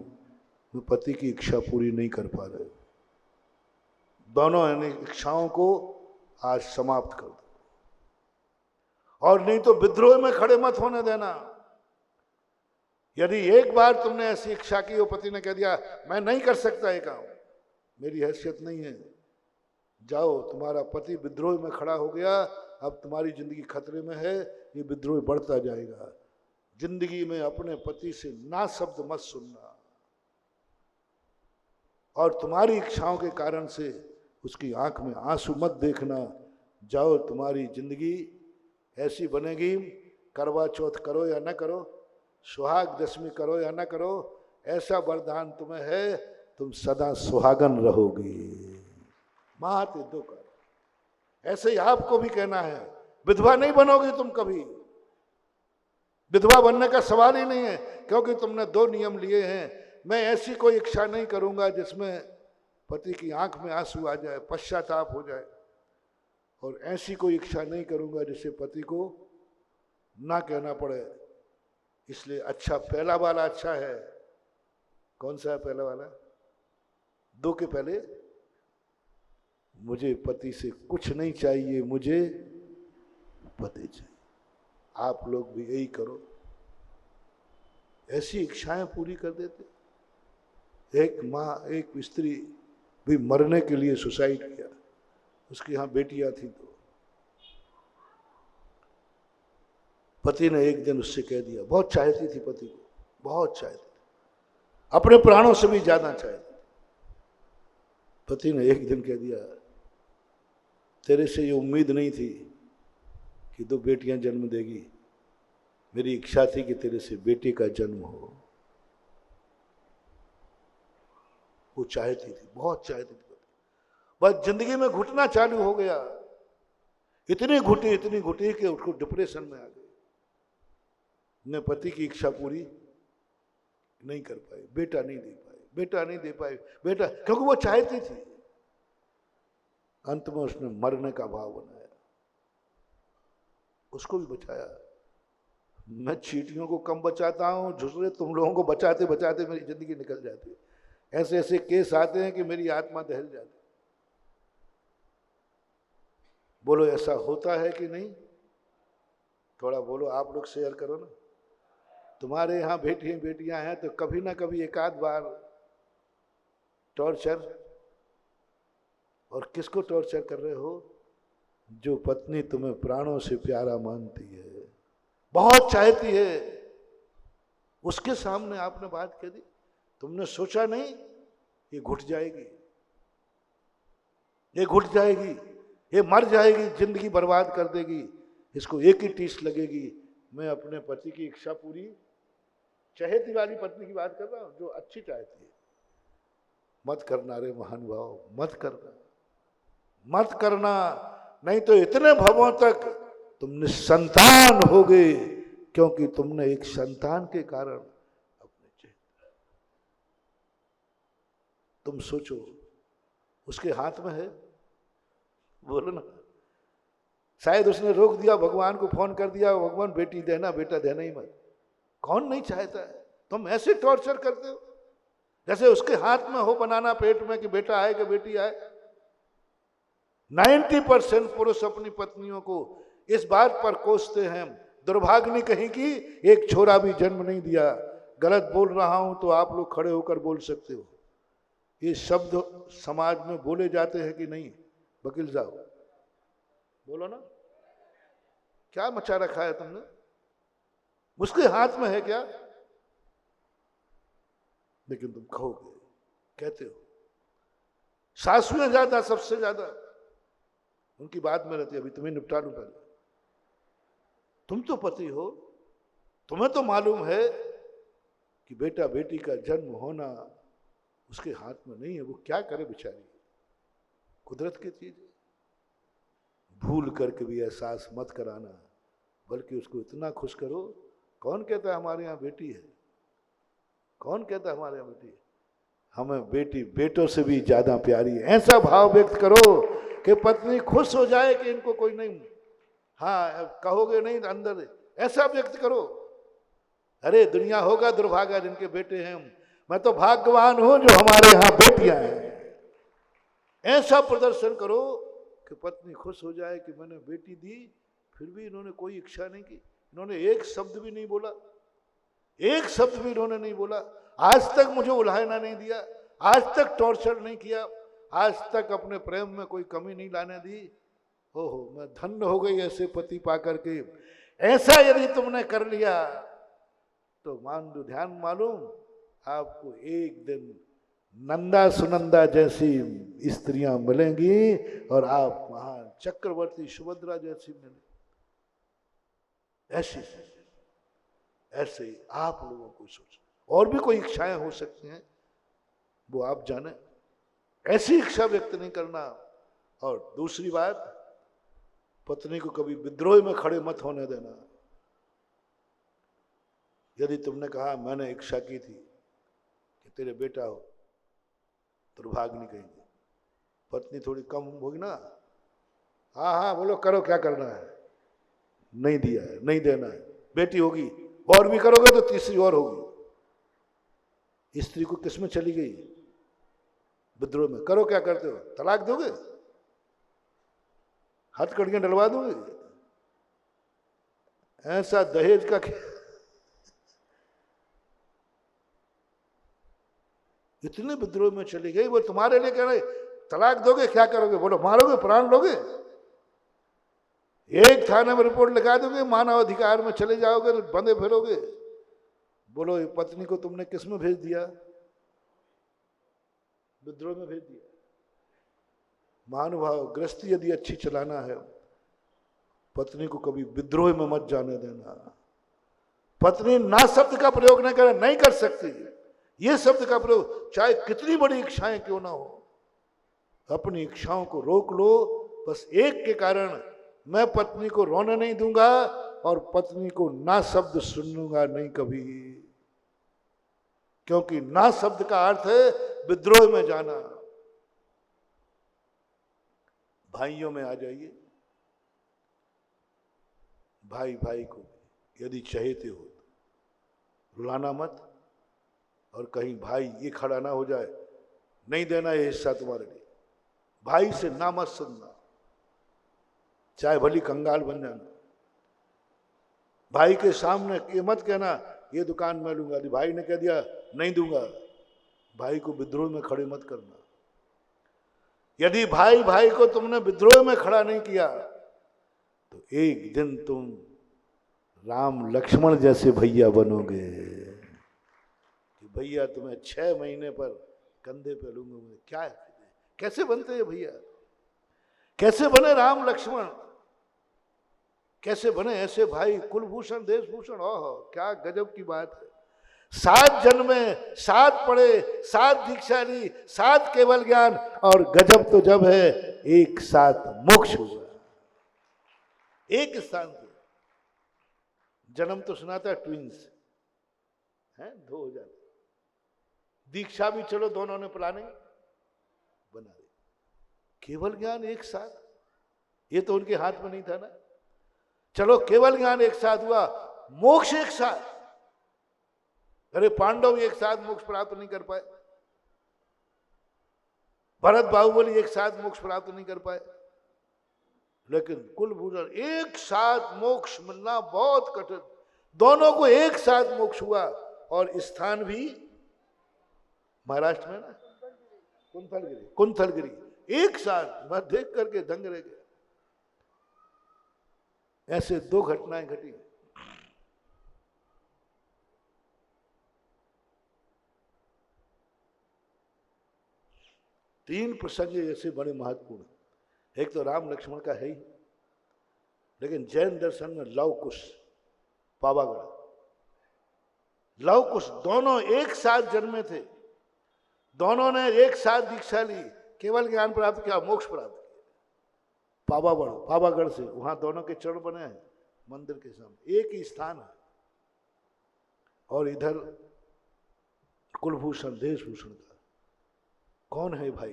मैं पति की इच्छा पूरी नहीं कर पा रहे। दोनों यानी इच्छाओं को आज समाप्त कर दो, और नहीं तो विद्रोह में खड़े मत होने देना। यदि एक बार तुमने ऐसी इच्छा की, वो पति ने कह दिया मैं नहीं कर सकता ये काम, मेरी हैसियत नहीं है, जाओ, तुम्हारा पति विद्रोह में खड़ा हो गया, अब तुम्हारी जिंदगी खतरे में है, ये विद्रोह बढ़ता जाएगा। जिंदगी में अपने पति से ना शब्द मत सुनना, और तुम्हारी इच्छाओं के कारण से उसकी आंख में आंसू मत देखना। जाओ, तुम्हारी जिंदगी ऐसी बनेगी, करवा चौथ करो या न करो, सुहाग दशमी करो या न करो, ऐसा वरदान तुम्हें है, तुम सदा सुहागन रहोगी। महाते दो कर। ऐसे ही आपको भी कहना है, विधवा नहीं बनोगी तुम कभी, विधवा बनने का सवाल ही नहीं है, क्योंकि तुमने 2 नियम लिए हैं। मैं ऐसी कोई इच्छा नहीं करूंगा जिसमें पति की आंख में आंसू आ जाए, पश्चाताप हो जाए, और ऐसी कोई इच्छा नहीं करूंगा जिससे पति को ना कहना पड़े। इसलिए अच्छा पहला वाला अच्छा है। कौन सा है पहला वाला? 2 के पहले, मुझे पति से कुछ नहीं चाहिए, मुझे पति चाहिए। आप लोग भी यही करो, ऐसी इच्छाएं पूरी कर देते। एक माँ, एक स्त्री भी मरने के लिए सुसाइड किया, उसकी यहाँ बेटियां थी, तो पति ने एक दिन उससे कह दिया, बहुत चाहती थी पति को, बहुत चाहती थी, अपने प्राणों से भी ज्यादा चाहती। पति ने एक दिन कह दिया, तेरे से ये उम्मीद नहीं थी कि 2 बेटियां जन्म देगी, मेरी इच्छा थी कि तेरे से बेटे का जन्म हो। वो चाहती थी, बहुत चाहती थी, बस जिंदगी में घुटना चालू हो गया। इतनी घुटी कि उसको डिप्रेशन में आ गई। ने पति की इच्छा पूरी नहीं कर पाई, बेटा नहीं दे पाई, बेटा, क्योंकि वो चाहती थी। अंत में उसने मरने का भाव बनाया, उसको भी बचाया। मैं चींटियों को कम बचाता हूं, झुसरे तुम लोगों को बचाते बचाते मेरी जिंदगी निकल जाती है। ऐसे ऐसे केस आते हैं कि मेरी आत्मा दहल जाती। बोलो ऐसा होता है कि नहीं? थोड़ा बोलो, आप लोग शेयर करो ना। तुम्हारे यहाँ बेटियां हैं तो कभी ना कभी एक आध बार टॉर्चर। और किसको टॉर्चर कर रहे हो? जो पत्नी तुम्हें प्राणों से प्यारा मानती है, बहुत चाहती है, उसके सामने आपने बात कह दी। तुमने सोचा नहीं ये घुट जाएगी, ये घुट जाएगी, ये मर जाएगी, जिंदगी बर्बाद कर देगी, इसको एक ही टीस लगेगी। मैं अपने पति की इच्छा पूरी, चहेती वाली पत्नी की बात कर रहा हूं, जो अच्छी चाहती है। मत करना रे महानुभाव, मत करना, मत करना, नहीं तो इतने भवों तक तुम निसंतान होगे, क्योंकि तुमने एक संतान के कारण अपने चेहरे। तुम सोचो, उसके हाथ में है, बोलो ना। शायद उसने रोक दिया, भगवान को फोन कर दिया, भगवान बेटी देना, बेटा देना ही मत। कौन नहीं चाहता है? तुम ऐसे टॉर्चर करते हो जैसे उसके हाथ में हो बनाना पेट में कि बेटा आए कि बेटी आए। 90% पुरुष अपनी पत्नियों को इस बात पर कोसते हैं, दुर्भाग्नि कहीं की, एक छोरा भी जन्म नहीं दिया। गलत बोल रहा हूं तो आप लोग खड़े होकर बोल सकते हो। ये शब्द समाज में बोले जाते हैं कि नहीं? वकील साहब बोलो ना, क्या मचा रखा है तुमने? उसके हाथ में है क्या? लेकिन तुम कहोगे, कहते हो। सासुएं ज्यादा, सबसे ज्यादा उनकी बात में रहती है। अभी तुम्हें निपटा लूं पहले। तुम तो पति हो, तुम्हें तो मालूम है कि बेटा बेटी का जन्म होना उसके हाथ में नहीं है। वो क्या करे बेचारी, कुदरत की चीज। भूल करके भी एहसास मत कराना, बल्कि उसको इतना खुश करो। कौन कहता है हमारे यहाँ बेटी है? कौन कहता है हमारे यहाँ बेटी है? हमें बेटी बेटों से भी ज्यादा प्यारी है। ऐसा भाव व्यक्त करो कि पत्नी खुश हो जाए कि इनको कोई नहीं, हाँ कहोगे नहीं अंदर, ऐसा व्यक्त करो। अरे दुनिया होगा दुर्भागा जिनके बेटे हैं, मैं तो भाग्यवान हूं जो हमारे यहाँ बेटियां हैं। ऐसा प्रदर्शन करो कि पत्नी खुश हो जाए कि मैंने बेटी दी, फिर भी इन्होंने कोई इच्छा नहीं की, इन्होंने एक शब्द भी नहीं बोला, एक शब्द भी इन्होंने नहीं बोला। आज तक मुझे उल्हाना नहीं दिया, आज तक टॉर्चर नहीं किया, आज तक अपने प्रेम में कोई कमी नहीं लाने दी। हो मैं धन्य हो गई ऐसे पति पाकर के। ऐसा यदि तुमने कर लिया तो मान लो, ध्यान मालूम, आपको एक दिन नंदा सुनंदा जैसी स्त्रियां मिलेंगी और आप महान चक्रवर्ती सुभद्रा जैसी मिलेंगी। ऐसे ऐसे ही आप लोगों को सोचो। और भी कोई इच्छाएं हो सकती हैं, वो आप जाने। ऐसी इच्छा व्यक्त नहीं करना। और दूसरी बात, पत्नी को कभी विद्रोह में खड़े मत होने देना। यदि तुमने कहा मैंने इच्छा की थी कि तेरे बेटा हो, दुर्भाग्नि कहेंगे, पत्नी थोड़ी कम होगी ना, हाँ हाँ बोलो करो, क्या करना है, नहीं दिया है, नहीं देना है, बेटी होगी, और भी करोगे तो तीसरी और होगी। स्त्री को किस में चली गई? विद्रोह में। करो, क्या करते हो? तलाक दोगे? हथकड़ियां डलवा दोगे? ऐसा दहेज का इतने विद्रोह में चली गई, वो तुम्हारे लिए कह रहे तलाक दोगे, क्या करोगे? बोलो मारोगे, प्राण लोगे? एक थाने में रिपोर्ट लगा दोगे, मानव अधिकार में चले जाओगे, बंधे फिरोगे। बोलो पत्नी को तुमने किस में भेज दिया? विद्रोह में भेज दिया। महानुभाव, गृहस्थी यदि अच्छी चलाना है, पत्नी को कभी विद्रोह में मत जाने देना। पत्नी ना शब्द का प्रयोग नहीं कर सकती। ये शब्द का प्रयोग, चाहे कितनी बड़ी इच्छाएं क्यों ना हो, अपनी इच्छाओं को रोक लो। बस एक के कारण, मैं पत्नी को रोने नहीं दूंगा और पत्नी को ना शब्द सुनूंगा नहीं कभी, क्योंकि ना शब्द का अर्थ है विद्रोह में जाना। भाइयों में आ जाइए, भाई भाई को यदि चाहते हो तो रुलाना मत, और कहीं भाई ये खड़ा ना हो जाए, नहीं देना ये हिस्सा तुम्हारे लिए, भाई से ना मत सुनना, चाहे भली कंगाल बन जाना। भाई के सामने ये मत कहना ये दुकान मैं लूंगा, यदि भाई ने कह दिया नहीं दूंगा, भाई को विद्रोह में खड़े मत करना। यदि भाई भाई को तुमने विद्रोह में खड़ा नहीं किया तो एक दिन तुम राम लक्ष्मण जैसे भैया बनोगे कि भैया तुम्हें 6 महीने पर कंधे पे लूंगा। क्या है, कैसे बनते हैं भैया, कैसे बने राम लक्ष्मण, कैसे बने ऐसे भाई, कुलभूषण देशभूषण। ओह क्या गजब की बात है। 7 जन्मे, 7 पढ़े, 7 दीक्षा ली, 7 केवल ज्ञान, और गजब तो जब है एक साथ मोक्ष हुआ, एक स्थान से। जन्म तो सुना था ट्विंस है, 2 हो जाते। दीक्षा भी चलो दोनों ने प्लानिंग बना दी, केवल ज्ञान एक साथ, ये तो उनके हाथ में नहीं था ना। चलो केवल ज्ञान एक साथ हुआ, मोक्ष एक साथ। अरे पांडव एक साथ मोक्ष प्राप्त नहीं कर पाए, भरत बाहुबली एक साथ मोक्ष प्राप्त नहीं कर पाए, लेकिन कुलभूषण एक साथ मोक्ष मिलना बहुत कठिन। दोनों को एक साथ मोक्ष हुआ, और स्थान भी महाराष्ट्र में ना, कुंथलगिरी, एक साथ। मैं देख करके दंग रह गया। ऐसे 2 घटनाएं घटी। तीन प्रसंग ऐसे बड़े महत्वपूर्ण। एक तो राम लक्ष्मण का है ही, लेकिन जैन दर्शन में लव कुश, पावागढ़, लव कुश दोनों एक साथ जन्मे थे, दोनों ने एक साथ दीक्षा ली, केवल ज्ञान प्राप्त किया, मोक्ष प्राप्त किया। पावागढ़ से वहां दोनों के चरण बने हैं मंदिर के सामने, एक ही स्थान है। और इधर कुलभूषण देशभूषण का कौन है भाई,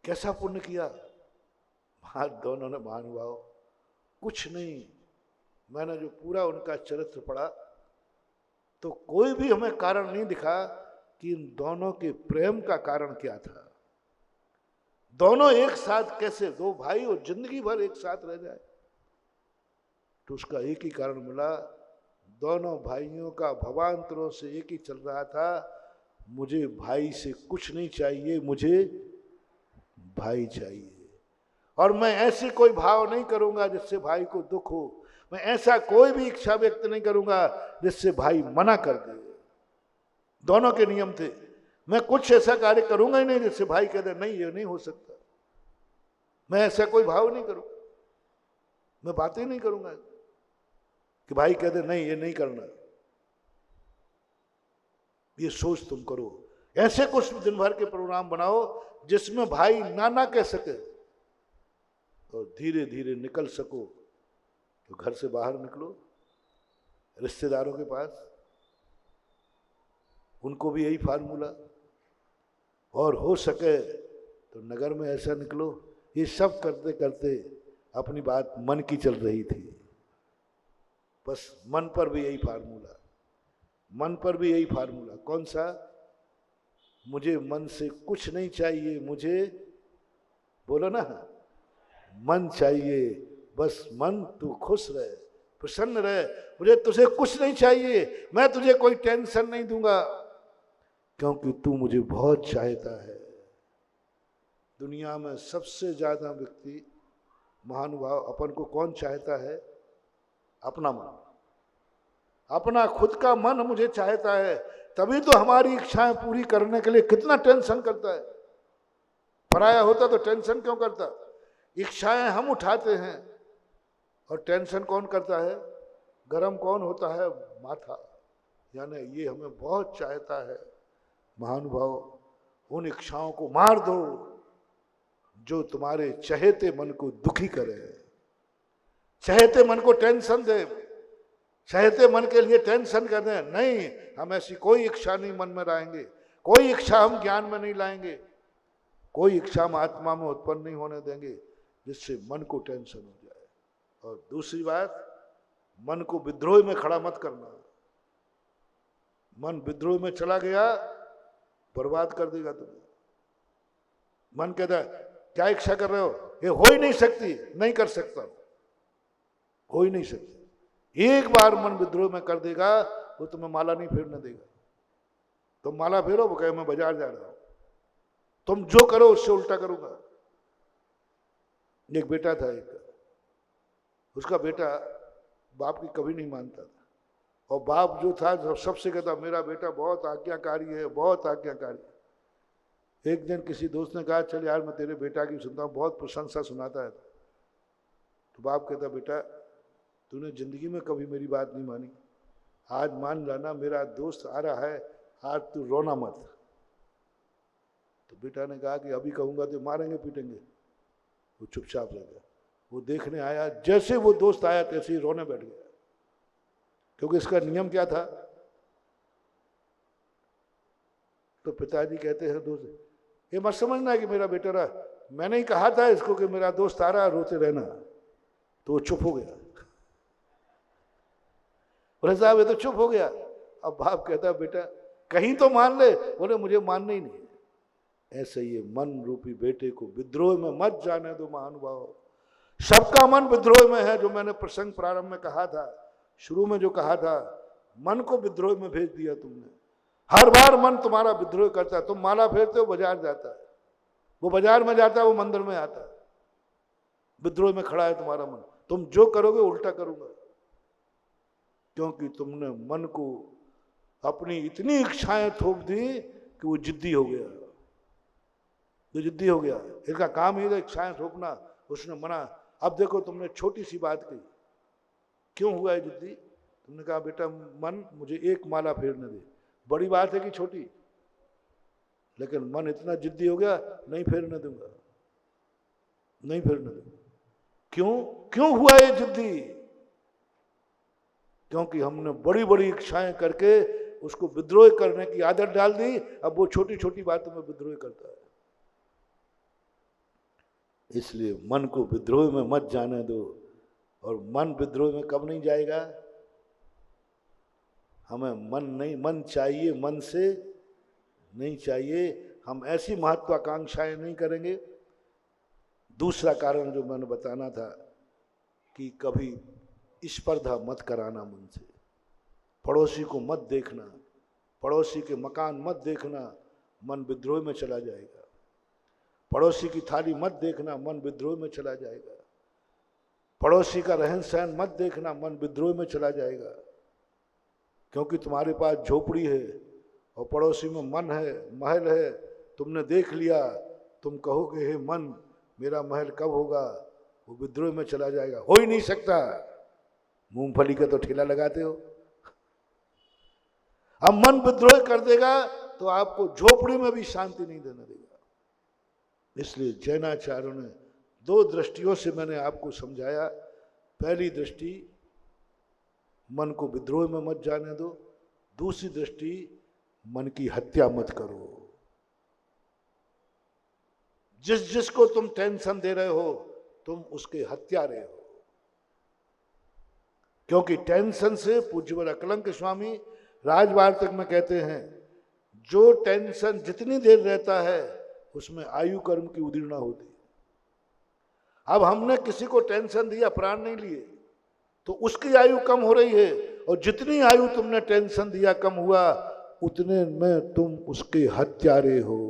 कैसा पुण्य किया। वहां दोनों ने महानुभाव कुछ नहीं, मैंने जो पूरा उनका चरित्र पढ़ा तो कोई भी हमें कारण नहीं दिखा कि इन दोनों के प्रेम का कारण क्या था। दोनों एक साथ कैसे, 2 भाई और जिंदगी भर एक साथ रह जाए, तो उसका एक ही कारण मिला। दोनों भाइयों का भवांतरों से एक ही चल रहा था, मुझे भाई से कुछ नहीं चाहिए, मुझे भाई चाहिए। और मैं ऐसे कोई भाव नहीं करूंगा जिससे भाई को दुख हो, मैं ऐसा कोई भी इच्छा व्यक्त नहीं करूंगा जिससे भाई मना कर दे। दोनों के नियम थे, मैं कुछ ऐसा कार्य करूंगा ही नहीं जिससे भाई कह दे नहीं ये नहीं हो सकता। मैं ऐसा कोई भाव नहीं करूंगा, मैं बातें नहीं करूंगा कि भाई कह दे नहीं ये नहीं करना। ये सोच तुम करो, ऐसे कुछ दिन भर के प्रोग्राम बनाओ जिसमें भाई ना कह सके और धीरे धीरे निकल सको। तो घर से बाहर निकलो, रिश्तेदारों के पास, उनको भी यही फार्मूला, और हो सके तो नगर में ऐसा निकलो। ये सब करते करते अपनी बात मन की चल रही थी, बस मन पर भी यही फार्मूला, मन पर भी यही फार्मूला। कौन सा, मुझे मन से कुछ नहीं चाहिए, मुझे बोलो ना, मन चाहिए, बस मन तू खुश रहे, प्रसन्न रहे, मुझे तुझे कुछ नहीं चाहिए, मैं तुझे कोई टेंशन नहीं दूंगा क्योंकि तू मुझे बहुत चाहता है। दुनिया में सबसे ज्यादा व्यक्ति महानुभाव अपन को कौन चाहता है, अपना मन, अपना खुद का मन मुझे चाहता है, तभी तो हमारी इच्छाएं पूरी करने के लिए कितना टेंशन करता है। पराया होता तो टेंशन क्यों करता। इच्छाएं हम उठाते हैं और टेंशन कौन करता है, गरम कौन होता है? माथा। यानी ये हमें बहुत चाहता है। महानुभाव, उन इच्छाओं को मार दो जो तुम्हारे चहेते मन को दुखी करे, चहेते मन को टेंशन दे, चहेते मन के लिए टेंशन कर दें। नहीं, हम ऐसी कोई इच्छा नहीं मन में लाएंगे, कोई इच्छा हम ज्ञान में नहीं लाएंगे, कोई इच्छा हम आत्मा में उत्पन्न नहीं होने देंगे जिससे मन को टेंशन हो जाए। और दूसरी बात, मन को विद्रोह में खड़ा मत करना। मन विद्रोह में चला गया बर्बाद कर देगा तुम्हें। मन कहता है क्या इच्छा कर रहे हो? ये हो ही नहीं सकती, नहीं कर सकता, हो ही नहीं सकती। एक बार मन विद्रोह में कर देगा वो तुम्हें माला नहीं फेरने देगा। तुम माला फेरो, वो कहे मैं बाजार जा रहा हूं, तुम जो करो उससे उल्टा करूंगा। एक बेटा था, उसका बेटा बाप की कभी नहीं मानता था, और बाप जो था सबसे कहता मेरा बेटा बहुत आज्ञाकारी है, बहुत आज्ञाकारी। एक दिन किसी दोस्त ने कहा चल यार मैं तेरे बेटा की सुनता हूँ, बहुत प्रशंसा सुनाता है। तो बाप कहता बेटा तूने जिंदगी में कभी मेरी बात नहीं मानी, आज मान लाना मेरा दोस्त आ रहा है, आज तू रोना मत। तो बेटा ने कहा कि अभी कहूंगा तो मारेंगे पीटेंगे। वो चुपचाप रह गया। वो देखने आया, जैसे वो दोस्त आया तैसे ही रोने बैठ गया, क्योंकि इसका नियम क्या था। तो पिताजी कहते हैं दोस्त ये मत समझना कि मेरा बेटा रहा, मैंने ही कहा था इसको कि मेरा दोस्त आ रहा है, रोते रहना। तो वो चुप हो गया। बोले साहब ये तो चुप हो गया। अब बाप कहता बेटा कहीं तो मान ले। बोले मुझे मानना ही नहीं। ऐसे ये मन रूपी बेटे को विद्रोह में मत जाने दो महानुभाव। सबका मन विद्रोह में है, जो मैंने प्रसंग प्रारंभ में कहा था, शुरू में जो कहा था, मन को विद्रोह में भेज दिया तुमने। हर बार मन तुम्हारा विद्रोह करता है। तुम माला फेरते हो, बाजार जाता है, वो बाजार में जाता है, वो मंदिर में आता है। विद्रोह में खड़ा है तुम्हारा मन। तुम जो करोगे उल्टा करूंगा, क्योंकि तुमने मन को अपनी इतनी इच्छाएं थोप दी कि वो जिद्दी हो गया। तो जिद्दी हो गया, इसका काम ही था इच्छाएं थोपना। उसने मना। अब देखो तुमने छोटी सी बात कही, क्यों हुआ है जिद्दी? तुमने कहा बेटा मन मुझे एक माला फेरने दे। बड़ी बात है कि छोटी? लेकिन मन इतना जिद्दी हो गया, नहीं फेरने दूंगा, नहीं फेरने दूंगा। क्यों क्यों हुआ ये जिद्दी? क्योंकि हमने बड़ी बड़ी इच्छाएं करके उसको विद्रोह करने की आदत डाल दी। अब वो छोटी छोटी बातों में विद्रोह करता है। इसलिए मन को विद्रोह में मत जाने दो। और मन विद्रोह में कब नहीं जाएगा? हमें मन नहीं, मन चाहिए, मन से नहीं चाहिए। हम ऐसी महत्वाकांक्षाएं नहीं करेंगे। दूसरा कारण जो मैंने बताना था कि कभी स्पर्धा मत कराना मन से। पड़ोसी को मत देखना, पड़ोसी के मकान मत देखना, मन विद्रोह में चला जाएगा। पड़ोसी की थाली मत देखना, मन विद्रोह में चला जाएगा। पड़ोसी का रहन सहन मत देखना, मन विद्रोह में चला जाएगा। क्योंकि तुम्हारे पास झोपड़ी है और पड़ोसी में मन है, महल है, तुमने देख लिया, तुम कहोगे हे मन मेरा महल कब होगा? वो विद्रोह में चला जाएगा। हो ही नहीं सकता। मूंगफली का तो ठेला लगाते हो। अब मन विद्रोह कर देगा तो आपको झोपड़ी में भी शांति नहीं देने देगा। इसलिए जैनाचार्यों ने दो दृष्टियों से मैंने आपको समझाया। पहली दृष्टि, मन को विद्रोह में मत जाने दो। दूसरी दृष्टि, मन की हत्या मत करो। जिस जिसको तुम टेंशन दे रहे हो तुम उसके हत्यारे हो। क्योंकि टेंशन से, पूज्यवर अकलंक स्वामी राजवार्तक में कहते हैं, जो टेंशन जितनी देर रहता है उसमें आयु कर्म की उदीर्णा होती है। अब हमने किसी को टेंशन दिया, प्राण नहीं लिए, तो उसकी आयु कम हो रही है। और जितनी आयु तुमने टेंशन दिया कम हुआ, उतने में तुम उसके हत्यारे हो।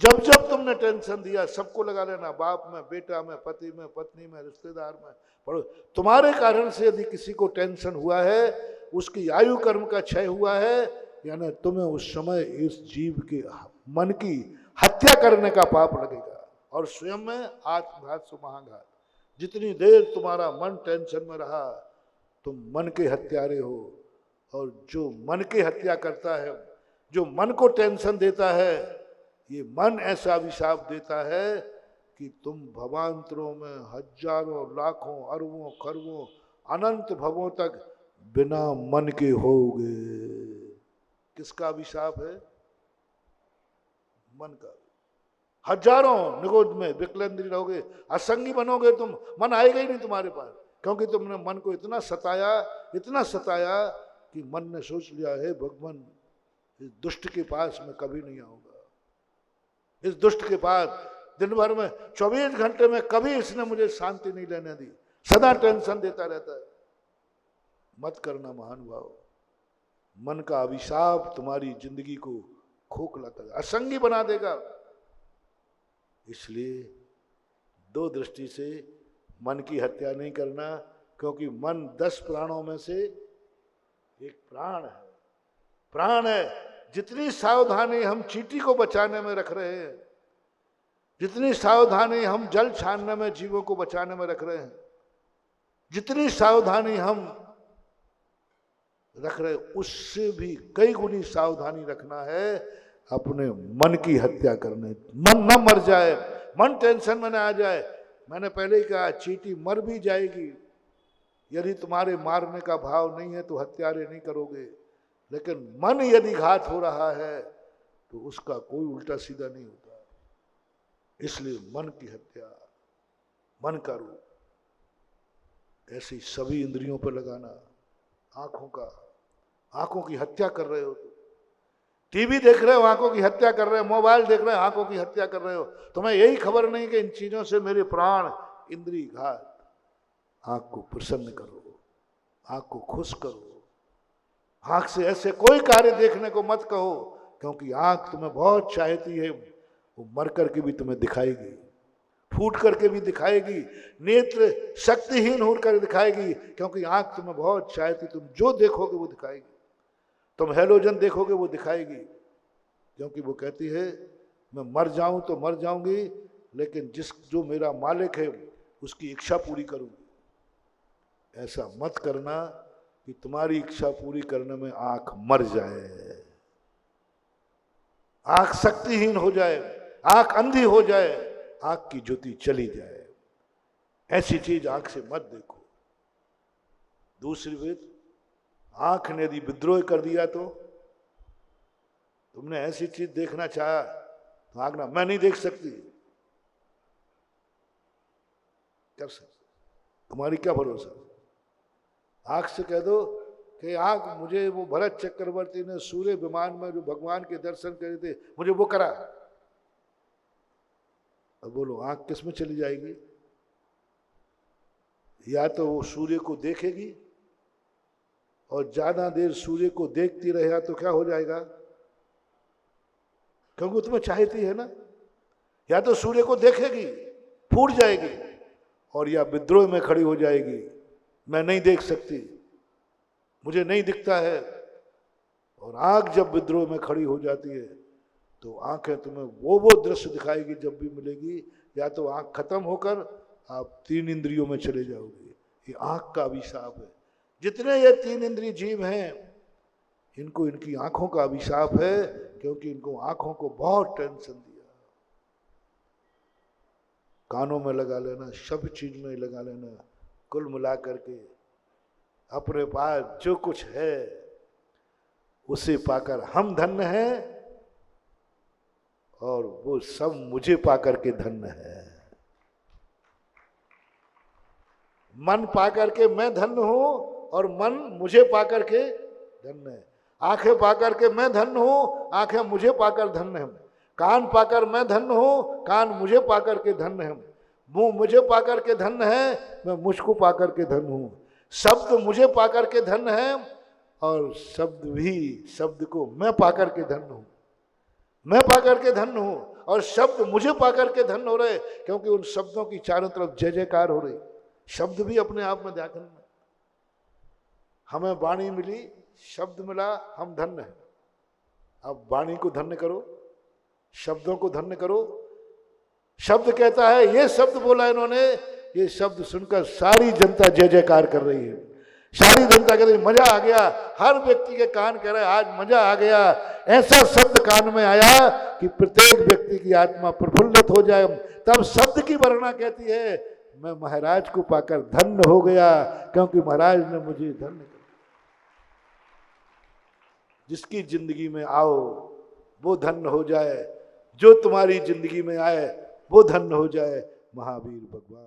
जब जब तुमने टेंशन दिया, सबको लगा लेना, बाप में, बेटा में, पति में, पत्नी में, रिश्तेदार में, पढ़ो। तुम्हारे कारण से यदि किसी को टेंशन हुआ है, उसकी आयु कर्म का क्षय हुआ है, यानी तुम्हें उस समय इस जीव के मन की हत्या करने का पाप लगेगा। और स्वयं में आत्मघात सुमहाघात। जितनी देर तुम्हारा मन टेंशन में रहा, तुम मन के हत्यारे हो। और जो मन की हत्या करता है, जो मन को टेंशन देता है, ये मन ऐसा अभिशाप देता है कि तुम भवांतरों में हजारों लाखों अरबों खरबों अनंत भवों तक बिना मन के होगे। किसका अभिशाप है? मन का। हजारों निगोद में विकलेंद्री रहोगे, असंगी बनोगे तुम, मन आएगा ही नहीं तुम्हारे पास, क्योंकि तुमने मन को इतना सताया कि मन ने सोच लिया है भगवान इस दुष्ट के पास मैं कभी नहीं आऊंगा, इस दुष्ट के पास दिन भर में 24 घंटे में कभी इसने मुझे शांति नहीं लेने दी, सदा टेंशन देता रहता है। मत करना महानुभाव, मन का अभिशाप तुम्हारी जिंदगी को खोखला कर असंगी बना देगा। इसलिए दो दृष्टि से मन की हत्या नहीं करना, क्योंकि मन 10 प्राणों में से एक प्राण है। जितनी सावधानी हम चींटी को बचाने में रख रहे हैं, जितनी सावधानी हम जल छानने में जीवों को बचाने में रख रहे हैं, जितनी सावधानी हम रख रहे, उससे भी कई गुनी सावधानी रखना है अपने मन की हत्या करने। मन न मर जाए, मन टेंशन में न आ जाए। मैंने पहले ही कहा चींटी मर भी जाएगी, यदि तुम्हारे मारने का भाव नहीं है तो हत्यारे नहीं करोगे, लेकिन मन यदि घात हो रहा है तो उसका कोई उल्टा सीधा नहीं होता। इसलिए मन की हत्या, मन का रूप, ऐसी सभी इंद्रियों पर लगाना। आंखों की हत्या कर रहे हो तुम, टीवी देख रहे हो आंखों की हत्या कर रहे हो, मोबाइल देख रहे हो आंखों की हत्या कर रहे हो। तुम्हें यही खबर नहीं कि इन चीजों से मेरे प्राण इंद्री घात। आंख को प्रसन्न करो, आंख को खुश करो, आंख से ऐसे कोई कार्य देखने को मत कहो, क्योंकि आंख तुम्हें बहुत चाहती है, वो मर करके भी तुम्हें दिखाएगी, फूट करके भी दिखाएगी, नेत्र शक्तिहीन होकर दिखाएगी, क्योंकि आंख तुम्हें बहुत चाहती, तुम जो देखोगे वो दिखाएगी। तुम हेलोजन देखोगे वो दिखाएगी, क्योंकि वो कहती है मैं मर जाऊं तो मर जाऊंगी, लेकिन जो मेरा मालिक है उसकी इच्छा पूरी करूंगी। ऐसा मत करना कि तुम्हारी इच्छा पूरी करने में आंख मर जाए, आंख शक्तिहीन हो जाए, आंख अंधी हो जाए, आंख की ज्योति चली जाए। ऐसी चीज आंख से मत देखो। दूसरी बात, आंख ने यदि विद्रोह कर दिया तो तुमने ऐसी चीज देखना चाहा तो आंख ना मैं नहीं देख सकती, कर सकती, तुम्हारी क्या भरोसा। आंख से कह दो कि आंख मुझे वो भरत चक्रवर्ती ने सूर्य विमान में जो भगवान के दर्शन करे थे मुझे वो करा। अब बोलो आंख किस में चली जाएगी? या तो वो सूर्य को देखेगी और ज्यादा देर सूर्य को देखती रहेगा तो क्या हो जाएगा, क्योंकि तुम्हें चाहती है ना। या तो सूर्य को देखेगी फूट जाएगी, और या विद्रोह में खड़ी हो जाएगी, मैं नहीं देख सकती, मुझे नहीं दिखता है। और आंख जब विद्रोह में खड़ी हो जाती है तो आंखें तुम्हें वो दृश्य दिखाएगी जब भी मिलेगी, या तो आंख खत्म होकर आप 3 इंद्रियों में चले जाओगे। ये आंख का अभिशाप है। जितने ये 3 इंद्रिय जीव हैं इनको इनकी आंखों का अभिशाप है, क्योंकि इनको आंखों को बहुत टेंशन दिया। कानों में लगा लेना, सब चीज में लगा लेना, कुल मिला करके अपने पास जो कुछ है उसे पाकर हम धन्य हैं, और वो सब मुझे पाकर के धन्य है। मन पाकर के मैं धन्य हूं और मन मुझे पाकर के धन्य है। आंखें पाकर के मैं धन्य हूं, आंखें मुझे पाकर धन्य है। कान पाकर मैं धन्य हूं, कान मुझे पाकर के धन्य है। मुंह मुझे पाकर के धन्य है, मैं मुझको पाकर के धन्य हूं। शब्द मुझे पाकर के धन्य है, और शब्द को मैं पाकर के धन्य हूं। मैं पाकर के धन्य हूं और शब्द मुझे पाकर के धन्य हो रहे, क्योंकि उन शब्दों की चारों तरफ जय जयकार हो रही। शब्द भी अपने आप में ध्यान में, हमें वाणी मिली, शब्द मिला, हम धन्य हैं। अब वाणी को धन्य करो, शब्दों को धन्य करो। शब्द कहता है ये शब्द बोला इन्होंने, ये शब्द सुनकर सारी जनता जय जयकार कर रही है। सारी जनता कहते मजा आ गया, हर व्यक्ति के कान कह रहे आज मजा आ गया। ऐसा शब्द कान में आया कि प्रत्येक व्यक्ति की आत्मा प्रफुल्लित हो जाए। तब शब्द की वर्णना कहती है मैं महाराज को पाकर धन्य हो गया, क्योंकि महाराज ने मुझे धन्य किया। जिसकी जिंदगी में आओ वो धन्य हो जाए, जो तुम्हारी जिंदगी में आए वो धन्य हो जाए। महावीर भगवान